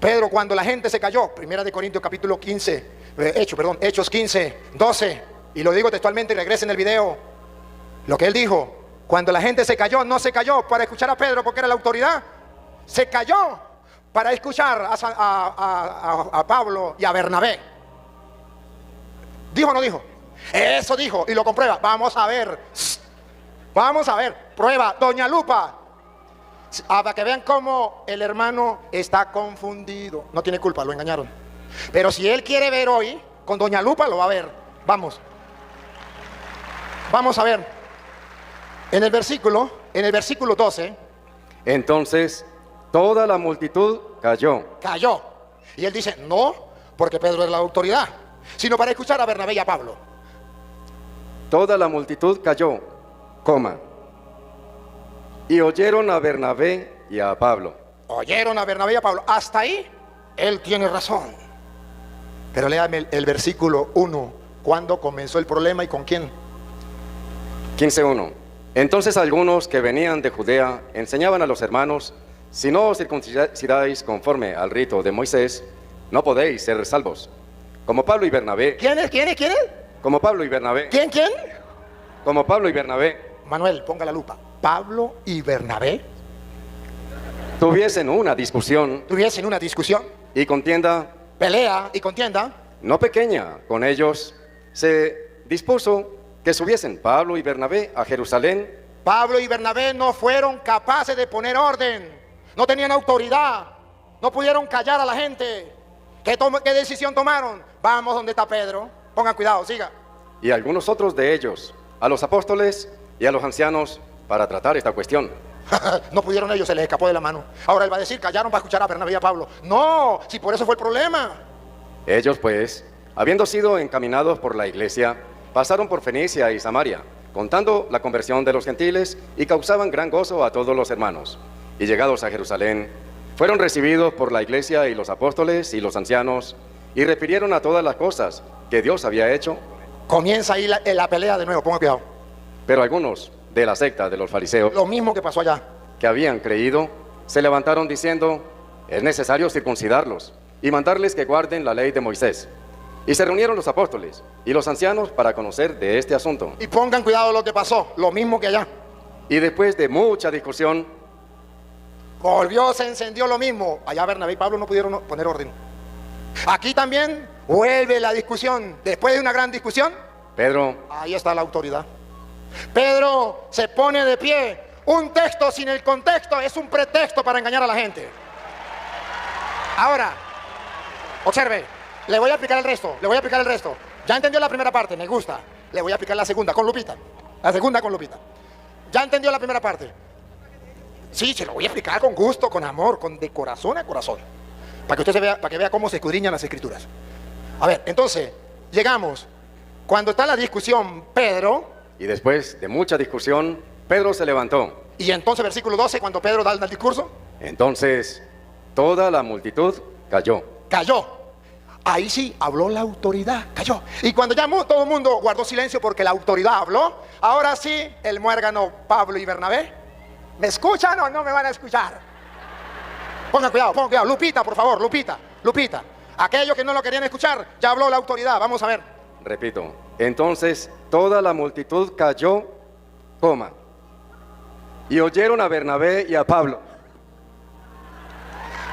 Pedro, cuando la gente se cayó, primera de Corintios capítulo 15, Hechos 15, 12, y lo digo textualmente, regresen el video, lo que él dijo, cuando la gente se cayó, no se cayó para escuchar a Pedro porque era la autoridad, se cayó para escuchar a Pablo y a Bernabé. ¿Dijo o no dijo? Eso dijo, y lo comprueba. Vamos a ver, prueba, doña Lupa, para que vean cómo el hermano está confundido. No tiene culpa, lo engañaron. Pero si él quiere ver hoy, con doña Lupa lo va a ver. Vamos a ver. En el versículo 12. Entonces toda la multitud cayó. Y él dice, no, porque Pedro es la autoridad, sino para escuchar a Bernabé y a Pablo. Toda la multitud cayó, y oyeron a Bernabé y a Pablo. Hasta ahí, él tiene razón. Pero léame el versículo 1. ¿Cuándo comenzó el problema y con quién? 15:1. Entonces algunos que venían de Judea enseñaban a los hermanos: si no os circuncidáis conforme al rito de Moisés, no podéis ser salvos. Como Pablo y Bernabé. ¿Quién es? Como Pablo y Bernabé. ¿Quién? Como Pablo y Bernabé Manuel, ponga la lupa. Pablo y Bernabé tuviesen una discusión tuviesen una discusión, y contienda pelea y contienda. no pequeña con ellos, se dispuso que subiesen Pablo y Bernabé a Jerusalén. Pablo y Bernabé no fueron capaces de poner orden, no tenían autoridad, no pudieron callar a la gente. ¿Qué decisión tomaron? Vamos donde está Pedro. Pongan cuidado, siga. Y algunos otros de ellos, a los apóstoles y a los ancianos, para tratar esta cuestión. No pudieron ellos, se les escapó de la mano. Ahora él va a decir, callaron para escuchar a Bernabé y a Pablo. No, si por eso fue el problema. Ellos pues, habiendo sido encaminados por la iglesia, pasaron por Fenicia y Samaria, contando la conversión de los gentiles, y causaban gran gozo a todos los hermanos. Y llegados a Jerusalén, fueron recibidos por la iglesia y los apóstoles y los ancianos, y refirieron a todas las cosas que Dios había hecho. Comienza ahí la pelea de nuevo, ponga cuidado. Pero algunos de la secta de los fariseos, Lo mismo que pasó allá. que habían creído, se levantaron diciendo: es necesario circuncidarlos y mandarles que guarden la ley de Moisés. Y se reunieron los apóstoles y los ancianos para conocer de este asunto. Y pongan cuidado lo que pasó, lo mismo que allá. Y después de mucha discusión, Volvió, se encendió lo mismo. Allá Bernabé y Pablo no pudieron poner orden. Aquí también vuelve la discusión. Después de una gran discusión, Pedro, ahí está la autoridad. Pedro se pone de pie. Un texto sin el contexto es un pretexto para engañar a la gente. Ahora, observe, le voy a explicar el resto. Ya entendió la primera parte, me gusta. Le voy a explicar la segunda, con lupita. La segunda con lupita. Ya entendió la primera parte. Sí, se lo voy a explicar con gusto, con amor, de corazón a corazón. Para que usted para que vea cómo se escudriñan las escrituras. A ver, entonces, llegamos. Cuando está la discusión, Pedro, y después de mucha discusión, Pedro se levantó. y entonces versículo 12, cuando Pedro da el discurso, Entonces, toda la multitud cayó. cayó. Ahí sí habló la autoridad, cayó. Y cuando ya todo el mundo guardó silencio porque la autoridad habló, ahora sí el muérgano Pablo y Bernabé, ¿me escuchan o no me van a escuchar? Pongan cuidado, Lupita, por favor, Lupita. Aquellos que no lo querían escuchar, ya habló la autoridad, vamos a ver. Repito, entonces toda la multitud cayó, y oyeron a Bernabé y a Pablo.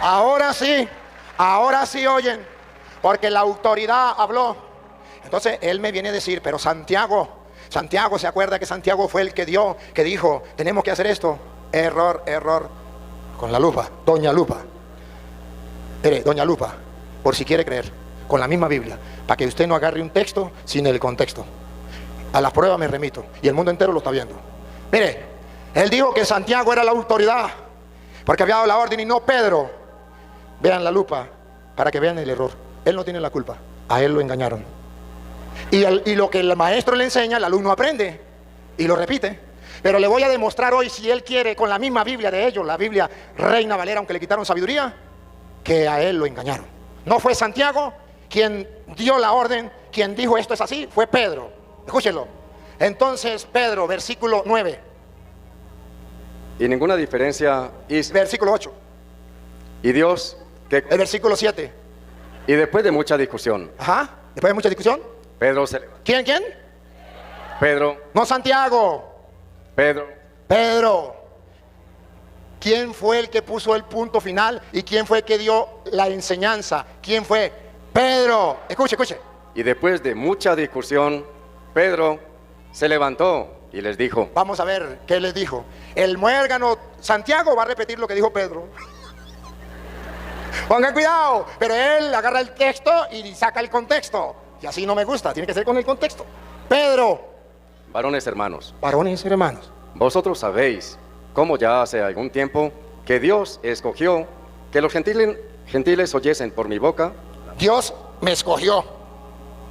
Ahora sí oyen, porque la autoridad habló. Entonces él me viene a decir, pero Santiago, ¿se acuerda que Santiago fue el que dijo, tenemos que hacer esto? Error, con la lupa, doña Lupa. Mire, doña Lupa, por si quiere creer, con la misma Biblia, para que usted no agarre un texto sin el contexto. A las pruebas me remito, y el mundo entero lo está viendo. Mire, él dijo que Santiago era la autoridad, porque había dado la orden y no Pedro. Vean la lupa, para que vean el error. Él no tiene la culpa, a él lo engañaron. Y lo que el maestro le enseña, el alumno aprende y lo repite. Pero le voy a demostrar hoy, si él quiere, con la misma Biblia de ellos, la Biblia Reina Valera, aunque le quitaron sabiduría, que a él lo engañaron. No fue Santiago quien dio la orden, quien dijo esto es así, fue Pedro. Escúchenlo. Entonces Pedro, versículo 9. Y ninguna diferencia hizo. Versículo 8. Y Dios, El versículo 7. y después de mucha discusión, Ajá. Después de mucha discusión. Pedro se levantó. ¿Quién? Pedro, No Santiago. Pedro. ¿Quién fue el que puso el punto final? ¿Y quién fue el que dio la enseñanza? ¿Quién fue? Pedro. Escuche. y después de mucha discusión, Pedro se levantó y les dijo. Vamos a ver qué les dijo. El muérgano Santiago va a repetir lo que dijo Pedro. Pongan cuidado, pero él agarra el texto y saca el contexto. Y así no me gusta, tiene que ser con el contexto. Pedro. Varones hermanos, Varones y hermanos. vosotros sabéis cómo ya hace algún tiempo que Dios escogió que los gentiles oyesen por mi boca. Dios me escogió.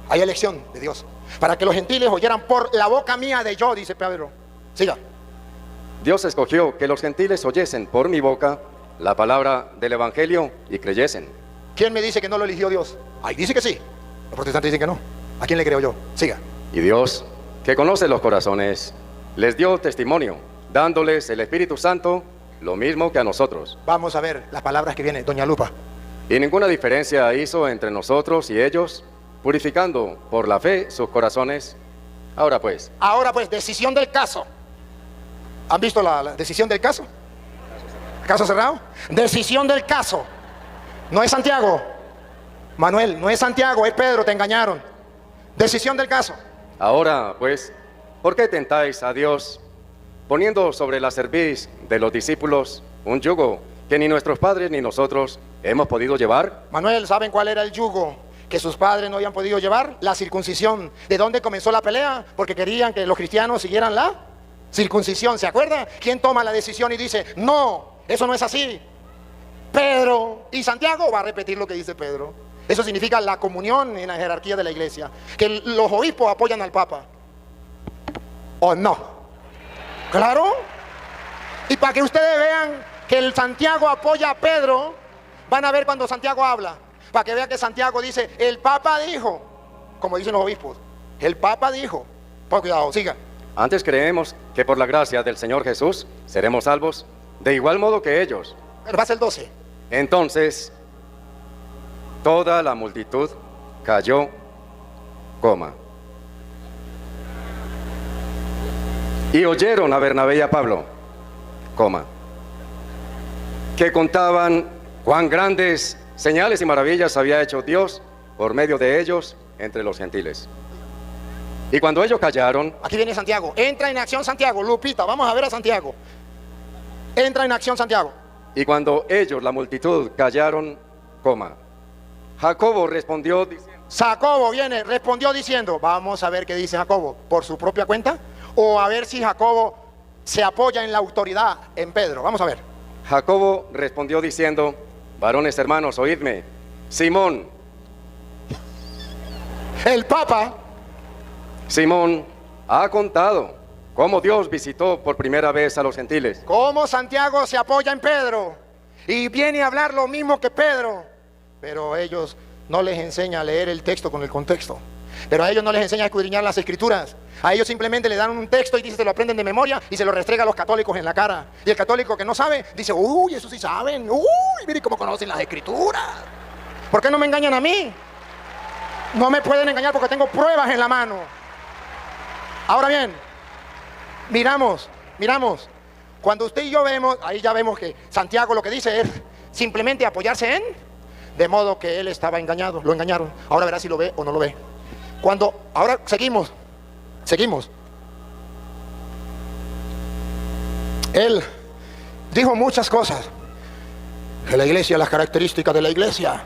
Hay elección de Dios. Para que los gentiles oyeran por la boca mía de yo, dice Pedro. Siga. Dios escogió que los gentiles oyesen por mi boca la palabra del evangelio y creyesen. ¿Quién me dice que no lo eligió Dios? Ahí dice que sí. Los protestantes dicen que no. ¿A quién le creo yo? Siga. Y Dios, que conoce los corazones, les dio testimonio, dándoles el Espíritu Santo, lo mismo que a nosotros. Vamos a ver las palabras que viene, doña Lupa. Y ninguna diferencia hizo entre nosotros y ellos, purificando por la fe sus corazones. Ahora pues, Decisión del caso. ¿Han visto la decisión del caso? ¿Caso cerrado? Decisión del caso. No es Santiago, Manuel, no es Santiago, es Pedro, te engañaron. Decisión del caso. ahora pues, ¿por qué tentáis a Dios, poniendo sobre la cerviz de los discípulos un yugo que ni nuestros padres ni nosotros hemos podido llevar? Manuel, ¿saben cuál era el yugo que sus padres no habían podido llevar? La circuncisión. ¿De dónde comenzó la pelea? Porque querían que los cristianos siguieran la circuncisión. ¿Se acuerda? ¿Quién toma la decisión y dice, no, eso no es así? Pedro. Y Santiago va a repetir lo que dice Pedro. Eso significa la comunión en la jerarquía de la iglesia. Que los obispos apoyan al Papa. ¿O no? ¿Claro? Y para que ustedes vean que el Santiago apoya a Pedro, van a ver cuando Santiago habla. Para que vean que Santiago dice, el Papa dijo, como dicen los obispos, el Papa dijo. Pues cuidado, siga. Antes creemos que por la gracia del Señor Jesús seremos salvos, de igual modo que ellos. Va a ser 12. Entonces, toda la multitud cayó, y oyeron a Bernabé y a Pablo, que contaban cuán grandes señales y maravillas había hecho Dios por medio de ellos entre los gentiles. Y cuando ellos callaron, Aquí viene Santiago. Entra en acción Santiago. Lupita, vamos a ver a Santiago. Entra en acción Santiago. y cuando ellos, la multitud, callaron, Jacobo respondió diciendo, Jacobo respondió diciendo, vamos a ver qué dice Jacobo, por su propia cuenta, o a ver si Jacobo se apoya en la autoridad en Pedro. Vamos a ver. Jacobo respondió diciendo, varones hermanos, oídme, Simón El Papa ha contado cómo Dios visitó por primera vez a los gentiles. Cómo Santiago se apoya en Pedro y viene a hablar lo mismo que Pedro, pero a ellos no les enseña a leer el texto con el contexto, pero a ellos no les enseña a escudriñar las escrituras. A ellos simplemente le dan un texto y dice, se lo aprenden de memoria y se lo restrega a los católicos en la cara. Y el católico que no sabe dice, uy, eso sí saben, uy, miren cómo conocen las escrituras. ¿Por qué no me engañan a mí? No me pueden engañar porque tengo pruebas en la mano. Ahora bien, miramos, cuando usted y yo vemos, ahí ya vemos que Santiago lo que dice es simplemente apoyarse en, de modo que él estaba engañado, lo engañaron. Ahora verá si lo ve o no lo ve. Ahora seguimos. Él dijo muchas cosas de la iglesia, las características de la iglesia.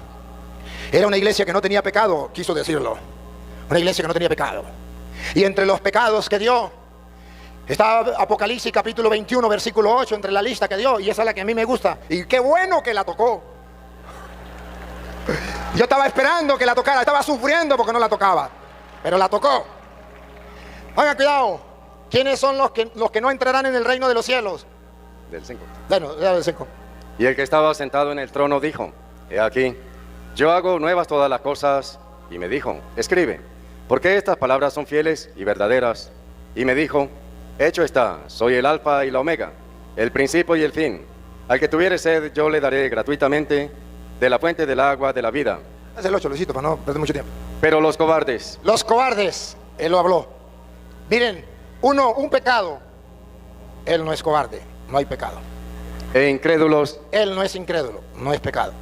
Era una iglesia que no tenía pecado, quiso decirlo. Una iglesia que no tenía pecado. Y entre los pecados que dio, está Apocalipsis capítulo 21, versículo 8, entre la lista que dio, y esa es la que a mí me gusta. Y qué bueno que la tocó. Yo estaba esperando que la tocara, estaba sufriendo porque no la tocaba, pero la tocó. Oigan, cuidado. ¿Quiénes son los que no entrarán en el reino de los cielos? Del 5. Bueno, del 5. Y el que estaba sentado en el trono dijo, he aquí, yo hago nuevas todas las cosas. Y me dijo, escribe, porque estas palabras son fieles y verdaderas. Y me dijo, hecho está, soy el alfa y la omega, el principio y el fin. Al que tuviere sed, yo le daré gratuitamente de la fuente del agua de la vida. Es el 8, Luisito, para no perder mucho tiempo. Pero los cobardes, Él lo habló. Miren, un pecado, él no es cobarde, no hay pecado. e incrédulos, Él no es incrédulo, no es pecado.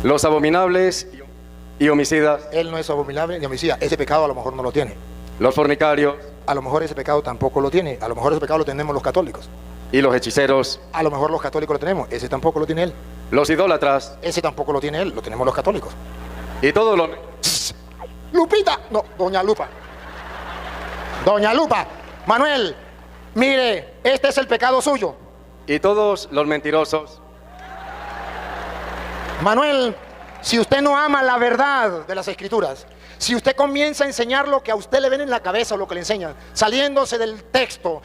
los abominables y homicidas, Él no es abominable ni homicida. Ese pecado a lo mejor no lo tiene. los fornicarios A lo mejor ese pecado tampoco lo tiene. A lo mejor ese pecado lo tenemos los católicos. y los hechiceros, A lo mejor los católicos lo tenemos. Ese tampoco lo tiene él. los idólatras Ese tampoco lo tiene él. Lo tenemos los católicos. y todos los... Lupita. No, doña Lupa. Doña Lupa. Manuel, mire, este es el pecado suyo. y todos los mentirosos, Manuel, si usted no ama la verdad de las escrituras, si usted comienza a enseñar lo que a usted le ven en la cabeza o lo que le enseñan, saliéndose del texto,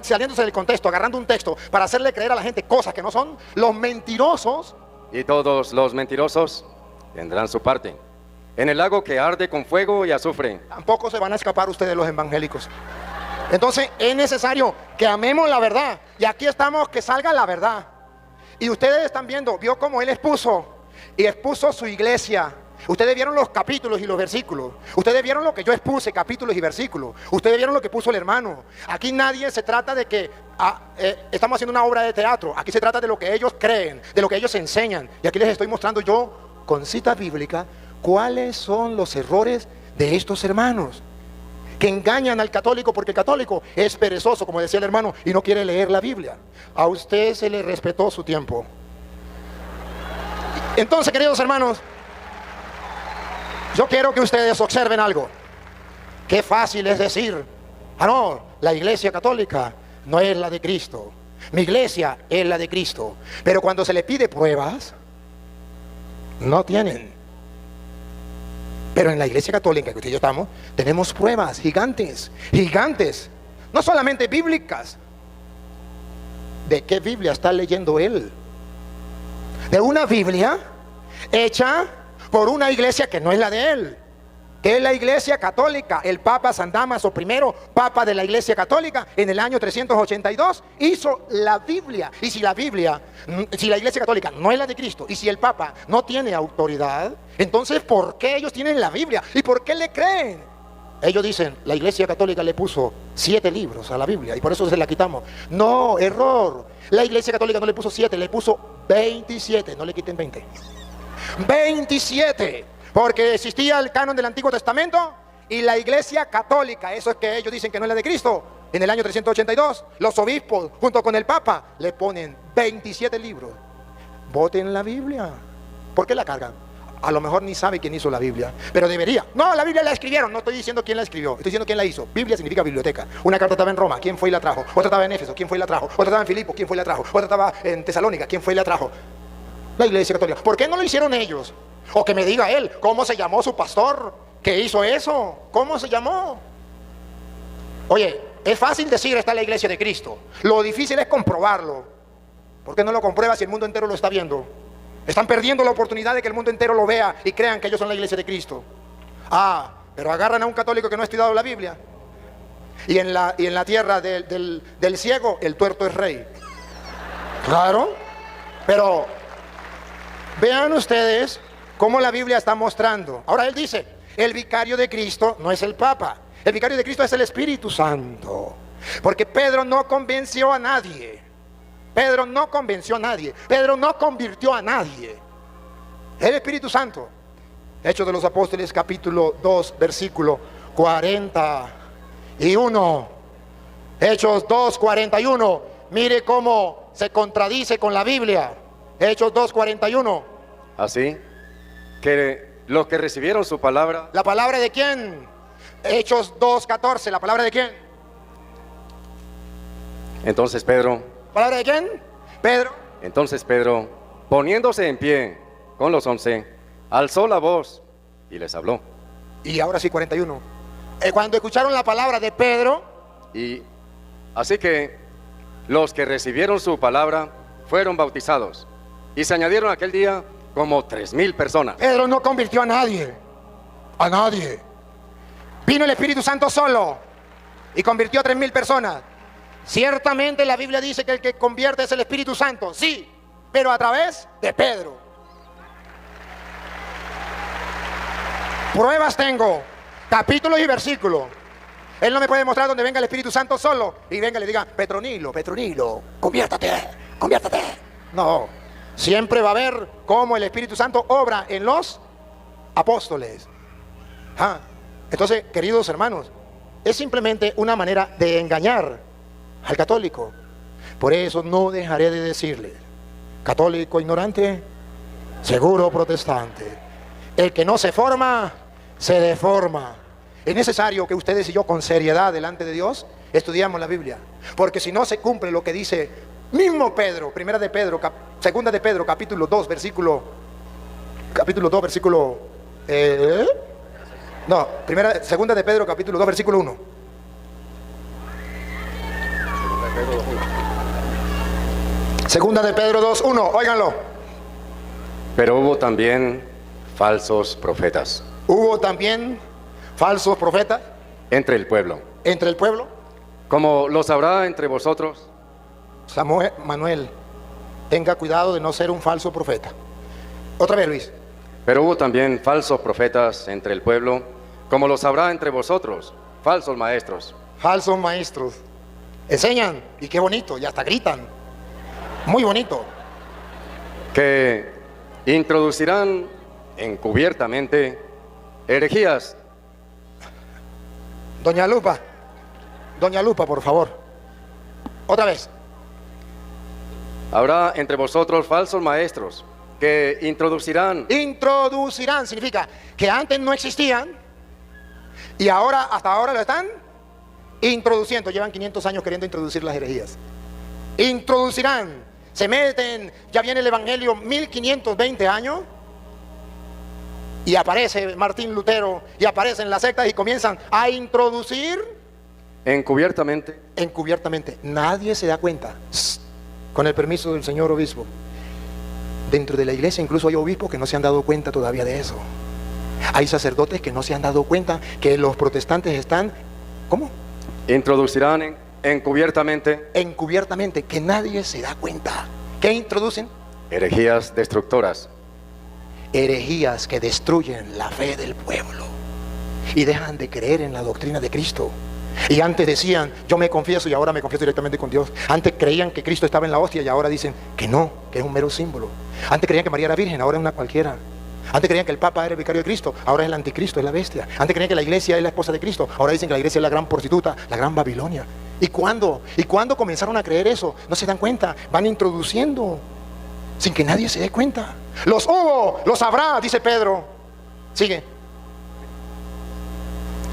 saliéndose del contexto, agarrando un texto para hacerle creer a la gente cosas que no son, los mentirosos y todos los mentirosos tendrán su parte en el lago que arde con fuego y azufre. Tampoco se van a escapar ustedes los evangélicos. Entonces es necesario que amemos la verdad. Y aquí estamos, que salga la verdad. Y ustedes están viendo, vio cómo él expuso su iglesia. Ustedes vieron los capítulos y los versículos. Ustedes vieron lo que yo expuse, capítulos y versículos. Ustedes vieron lo que puso el hermano. Aquí nadie se trata de que estamos haciendo una obra de teatro. Aquí se trata de lo que ellos creen, de lo que ellos enseñan. Y aquí les estoy mostrando yo, con cita bíblica, cuáles son los errores de estos hermanos que engañan al católico, porque el católico es perezoso, como decía el hermano, y no quiere leer la Biblia. A usted se le respetó su tiempo. Entonces, queridos hermanos, yo quiero que ustedes observen algo. Qué fácil es decir, no, la iglesia católica no es la de Cristo. Mi iglesia es la de Cristo. Pero cuando se le pide pruebas, no tienen. Pero en la iglesia católica que usted y yo estamos, tenemos pruebas gigantes, gigantes. No solamente bíblicas. ¿De qué Biblia está leyendo él? De una Biblia hecha por una iglesia que no es la de él, que es la iglesia católica. El Papa San Dámaso I, Papa de la iglesia católica, en el año 382 hizo la Biblia. Y si la iglesia católica no es la de Cristo, y si el Papa no tiene autoridad, entonces ¿por qué ellos tienen la Biblia? ¿Y por qué le creen? Ellos dicen, la iglesia católica le puso 7 libros a la Biblia y por eso se la quitamos. No, error. La iglesia católica no le puso 7, le puso 27. No le quiten 20. 27, porque existía el canon del Antiguo Testamento y la iglesia católica, eso es que ellos dicen que no es la de Cristo, en el año 382, los obispos junto con el Papa le ponen 27 libros. Voten la Biblia. ¿Por qué la cargan? A lo mejor ni sabe quién hizo la Biblia, pero debería. No, la Biblia la escribieron. No estoy diciendo quién la escribió, estoy diciendo quién la hizo. Biblia significa biblioteca. Una carta estaba en Roma, ¿quién fue y la trajo? Otra estaba en Éfeso, ¿quién fue y la trajo? Otra estaba en Filipo, ¿quién fue y la trajo? Otra estaba en Tesalónica, ¿quién fue y la trajo? La iglesia católica. ¿Por qué no lo hicieron ellos? O que me diga él, ¿cómo se llamó su pastor que hizo eso? ¿Cómo se llamó? Oye, es fácil decir está la iglesia de Cristo. Lo difícil es comprobarlo. ¿Por qué no lo comprueba si el mundo entero lo está viendo? Están perdiendo la oportunidad de que el mundo entero lo vea y crean que ellos son la iglesia de Cristo. Pero agarran a un católico que no ha estudiado la Biblia. Y en la tierra del ciego, el tuerto es rey. Claro, pero vean ustedes cómo la Biblia está mostrando. Ahora él dice, el vicario de Cristo no es el Papa. El vicario de Cristo es el Espíritu Santo. Porque Pedro no convenció a nadie. Pedro no convenció a nadie. Pedro no convirtió a nadie. El Espíritu Santo. Hechos de los Apóstoles, capítulo 2, versículo 41. Hechos 2, 41. Mire cómo se contradice con la Biblia. Hechos 2, 41. Así que los que recibieron su palabra. ¿La palabra de quién? Hechos 2, 14. ¿La palabra de quién? Entonces Pedro. ¿Palabra de quién? Pedro. Entonces Pedro, poniéndose en pie con los 11, alzó la voz y les habló. Y ahora sí, 41. Cuando escucharon la palabra de Pedro. Y así que los que recibieron su palabra fueron bautizados. Y se añadieron aquel día como 3,000 personas. Pedro no convirtió a nadie. A nadie. Vino el Espíritu Santo solo y convirtió a 3,000 personas. Ciertamente la Biblia dice que el que convierte es el Espíritu Santo. Sí, pero a través de Pedro. Pruebas tengo, capítulos y versículos. Él no me puede mostrar donde venga el Espíritu Santo solo y venga y le diga, Petronilo, conviértate. No, siempre va a ver cómo el Espíritu Santo obra en los apóstoles. Entonces, queridos hermanos, es simplemente una manera de engañar al católico. Por eso no dejaré de decirle, católico ignorante, seguro protestante. El que no se forma, se deforma. Es necesario que ustedes y yo con seriedad delante de Dios estudiamos la Biblia, porque si no se cumple lo que dice mismo Pedro, segunda de Pedro, capítulo 2, versículo segunda de Pedro, capítulo 2, versículo 1. Segunda de Pedro 2, 1, óiganlo. Pero hubo también falsos profetas. Hubo también falsos profetas entre el pueblo, entre el pueblo. como los habrá entre vosotros. Manuel, tenga cuidado de no ser un falso profeta. Otra vez, Luis. Pero hubo también falsos profetas entre el pueblo, como los habrá entre vosotros, falsos maestros, Falsos maestros. Enseñan, y qué bonito, y hasta gritan. Muy bonito. que introducirán encubiertamente herejías. Doña Lupa, por favor. Otra vez. Habrá entre vosotros falsos maestros que introducirán. Introducirán significa que antes no existían y ahora, hasta ahora lo están introduciendo. Llevan 500 años queriendo introducir las herejías. Introducirán, se meten, ya viene el Evangelio 1520 años y aparece Martín Lutero y aparecen las sectas y comienzan a introducir Encubiertamente. encubiertamente. Nadie se da cuenta. Con el permiso del señor obispo. Dentro de la iglesia incluso hay obispos que no se han dado cuenta todavía de eso. Hay sacerdotes que no se han dado cuenta que los protestantes están, ¿cómo? Introducirán encubiertamente Encubiertamente, que nadie se da cuenta. ¿Qué introducen? herejías destructoras, Herejías que destruyen la fe del pueblo y dejan de creer en la doctrina de Cristo. Y antes decían, yo me confieso y ahora me confieso directamente con Dios. Antes creían que Cristo estaba en la hostia y ahora dicen que no, que es un mero símbolo. Antes creían que María era virgen, ahora es una cualquiera. Antes creían que el Papa era el vicario de Cristo, ahora es el anticristo, es la bestia. Antes creían que la iglesia es la esposa de Cristo, ahora dicen que la iglesia es la gran prostituta, la gran Babilonia. ¿Y cuándo? ¿Y cuándo comenzaron a creer eso? No se dan cuenta, van introduciendo sin que nadie se dé cuenta. Los hubo, los habrá, dice Pedro. Sigue.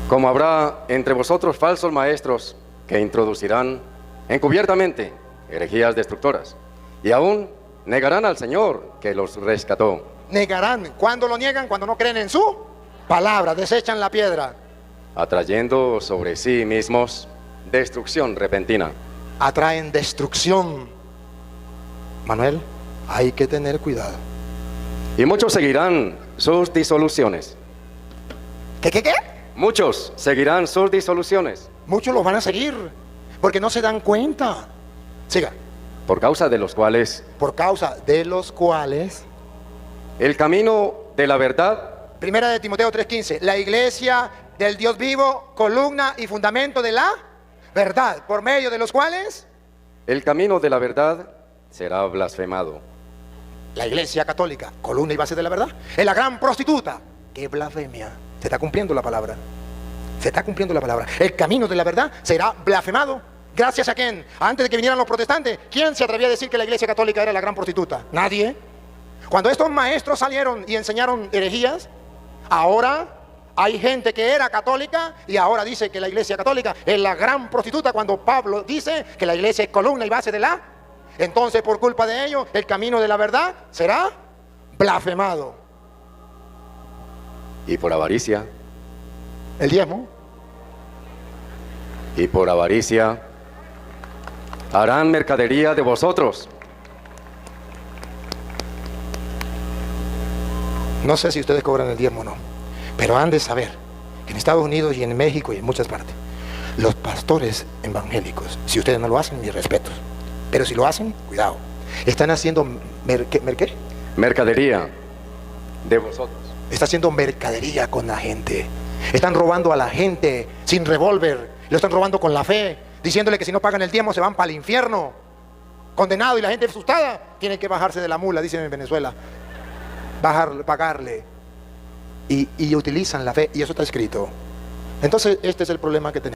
como habrá entre vosotros falsos maestros que introducirán encubiertamente herejías destructoras, y aún negarán al Señor que los rescató. Negarán. ¿Cuándo lo niegan? Cuando no creen en su palabra, desechan la piedra. Atrayendo sobre sí mismos destrucción repentina. Atraen destrucción. Manuel, hay que tener cuidado. Y muchos seguirán sus disoluciones. ¿Qué? Muchos seguirán sus disoluciones, Muchos los van a seguir porque no se dan cuenta. Siga. por causa de los cuales Por causa de los cuales, el camino de la verdad, primera de Timoteo 3:15, la iglesia del Dios vivo, columna y fundamento de la verdad, por medio de los cuales el camino de la verdad será blasfemado. la iglesia católica, columna y base de la verdad, es la gran prostituta. ¡Qué blasfemia! Se está cumpliendo la palabra. Se está cumpliendo la palabra. El camino de la verdad será blasfemado. ¿Gracias a quién? Antes de que vinieran los protestantes, ¿quién se atrevía a decir que la iglesia católica era la gran prostituta? Nadie. Cuando estos maestros salieron y enseñaron herejías, ahora hay gente que era católica y ahora dice que la iglesia católica es la gran prostituta, cuando Pablo dice que la iglesia es columna y base de la. Entonces, por culpa de ello, el camino de la verdad será blasfemado. Y por avaricia, El diezmo. y por avaricia, harán mercadería de vosotros. No sé si ustedes cobran el diezmo o no, pero han de saber que en Estados Unidos y en México y en muchas partes, los pastores evangélicos, si ustedes no lo hacen, mis respetos, pero si lo hacen, cuidado, están haciendo Mercadería de vosotros. está haciendo mercadería con la gente. Están robando a la gente sin revólver, lo están robando con la fe, diciéndole que si no pagan el diezmo se van para el infierno, condenado, y la gente asustada tiene que bajarse de la mula, dicen en Venezuela, pagarle, y utilizan la fe, y eso está escrito. Entonces este es el problema que tenemos.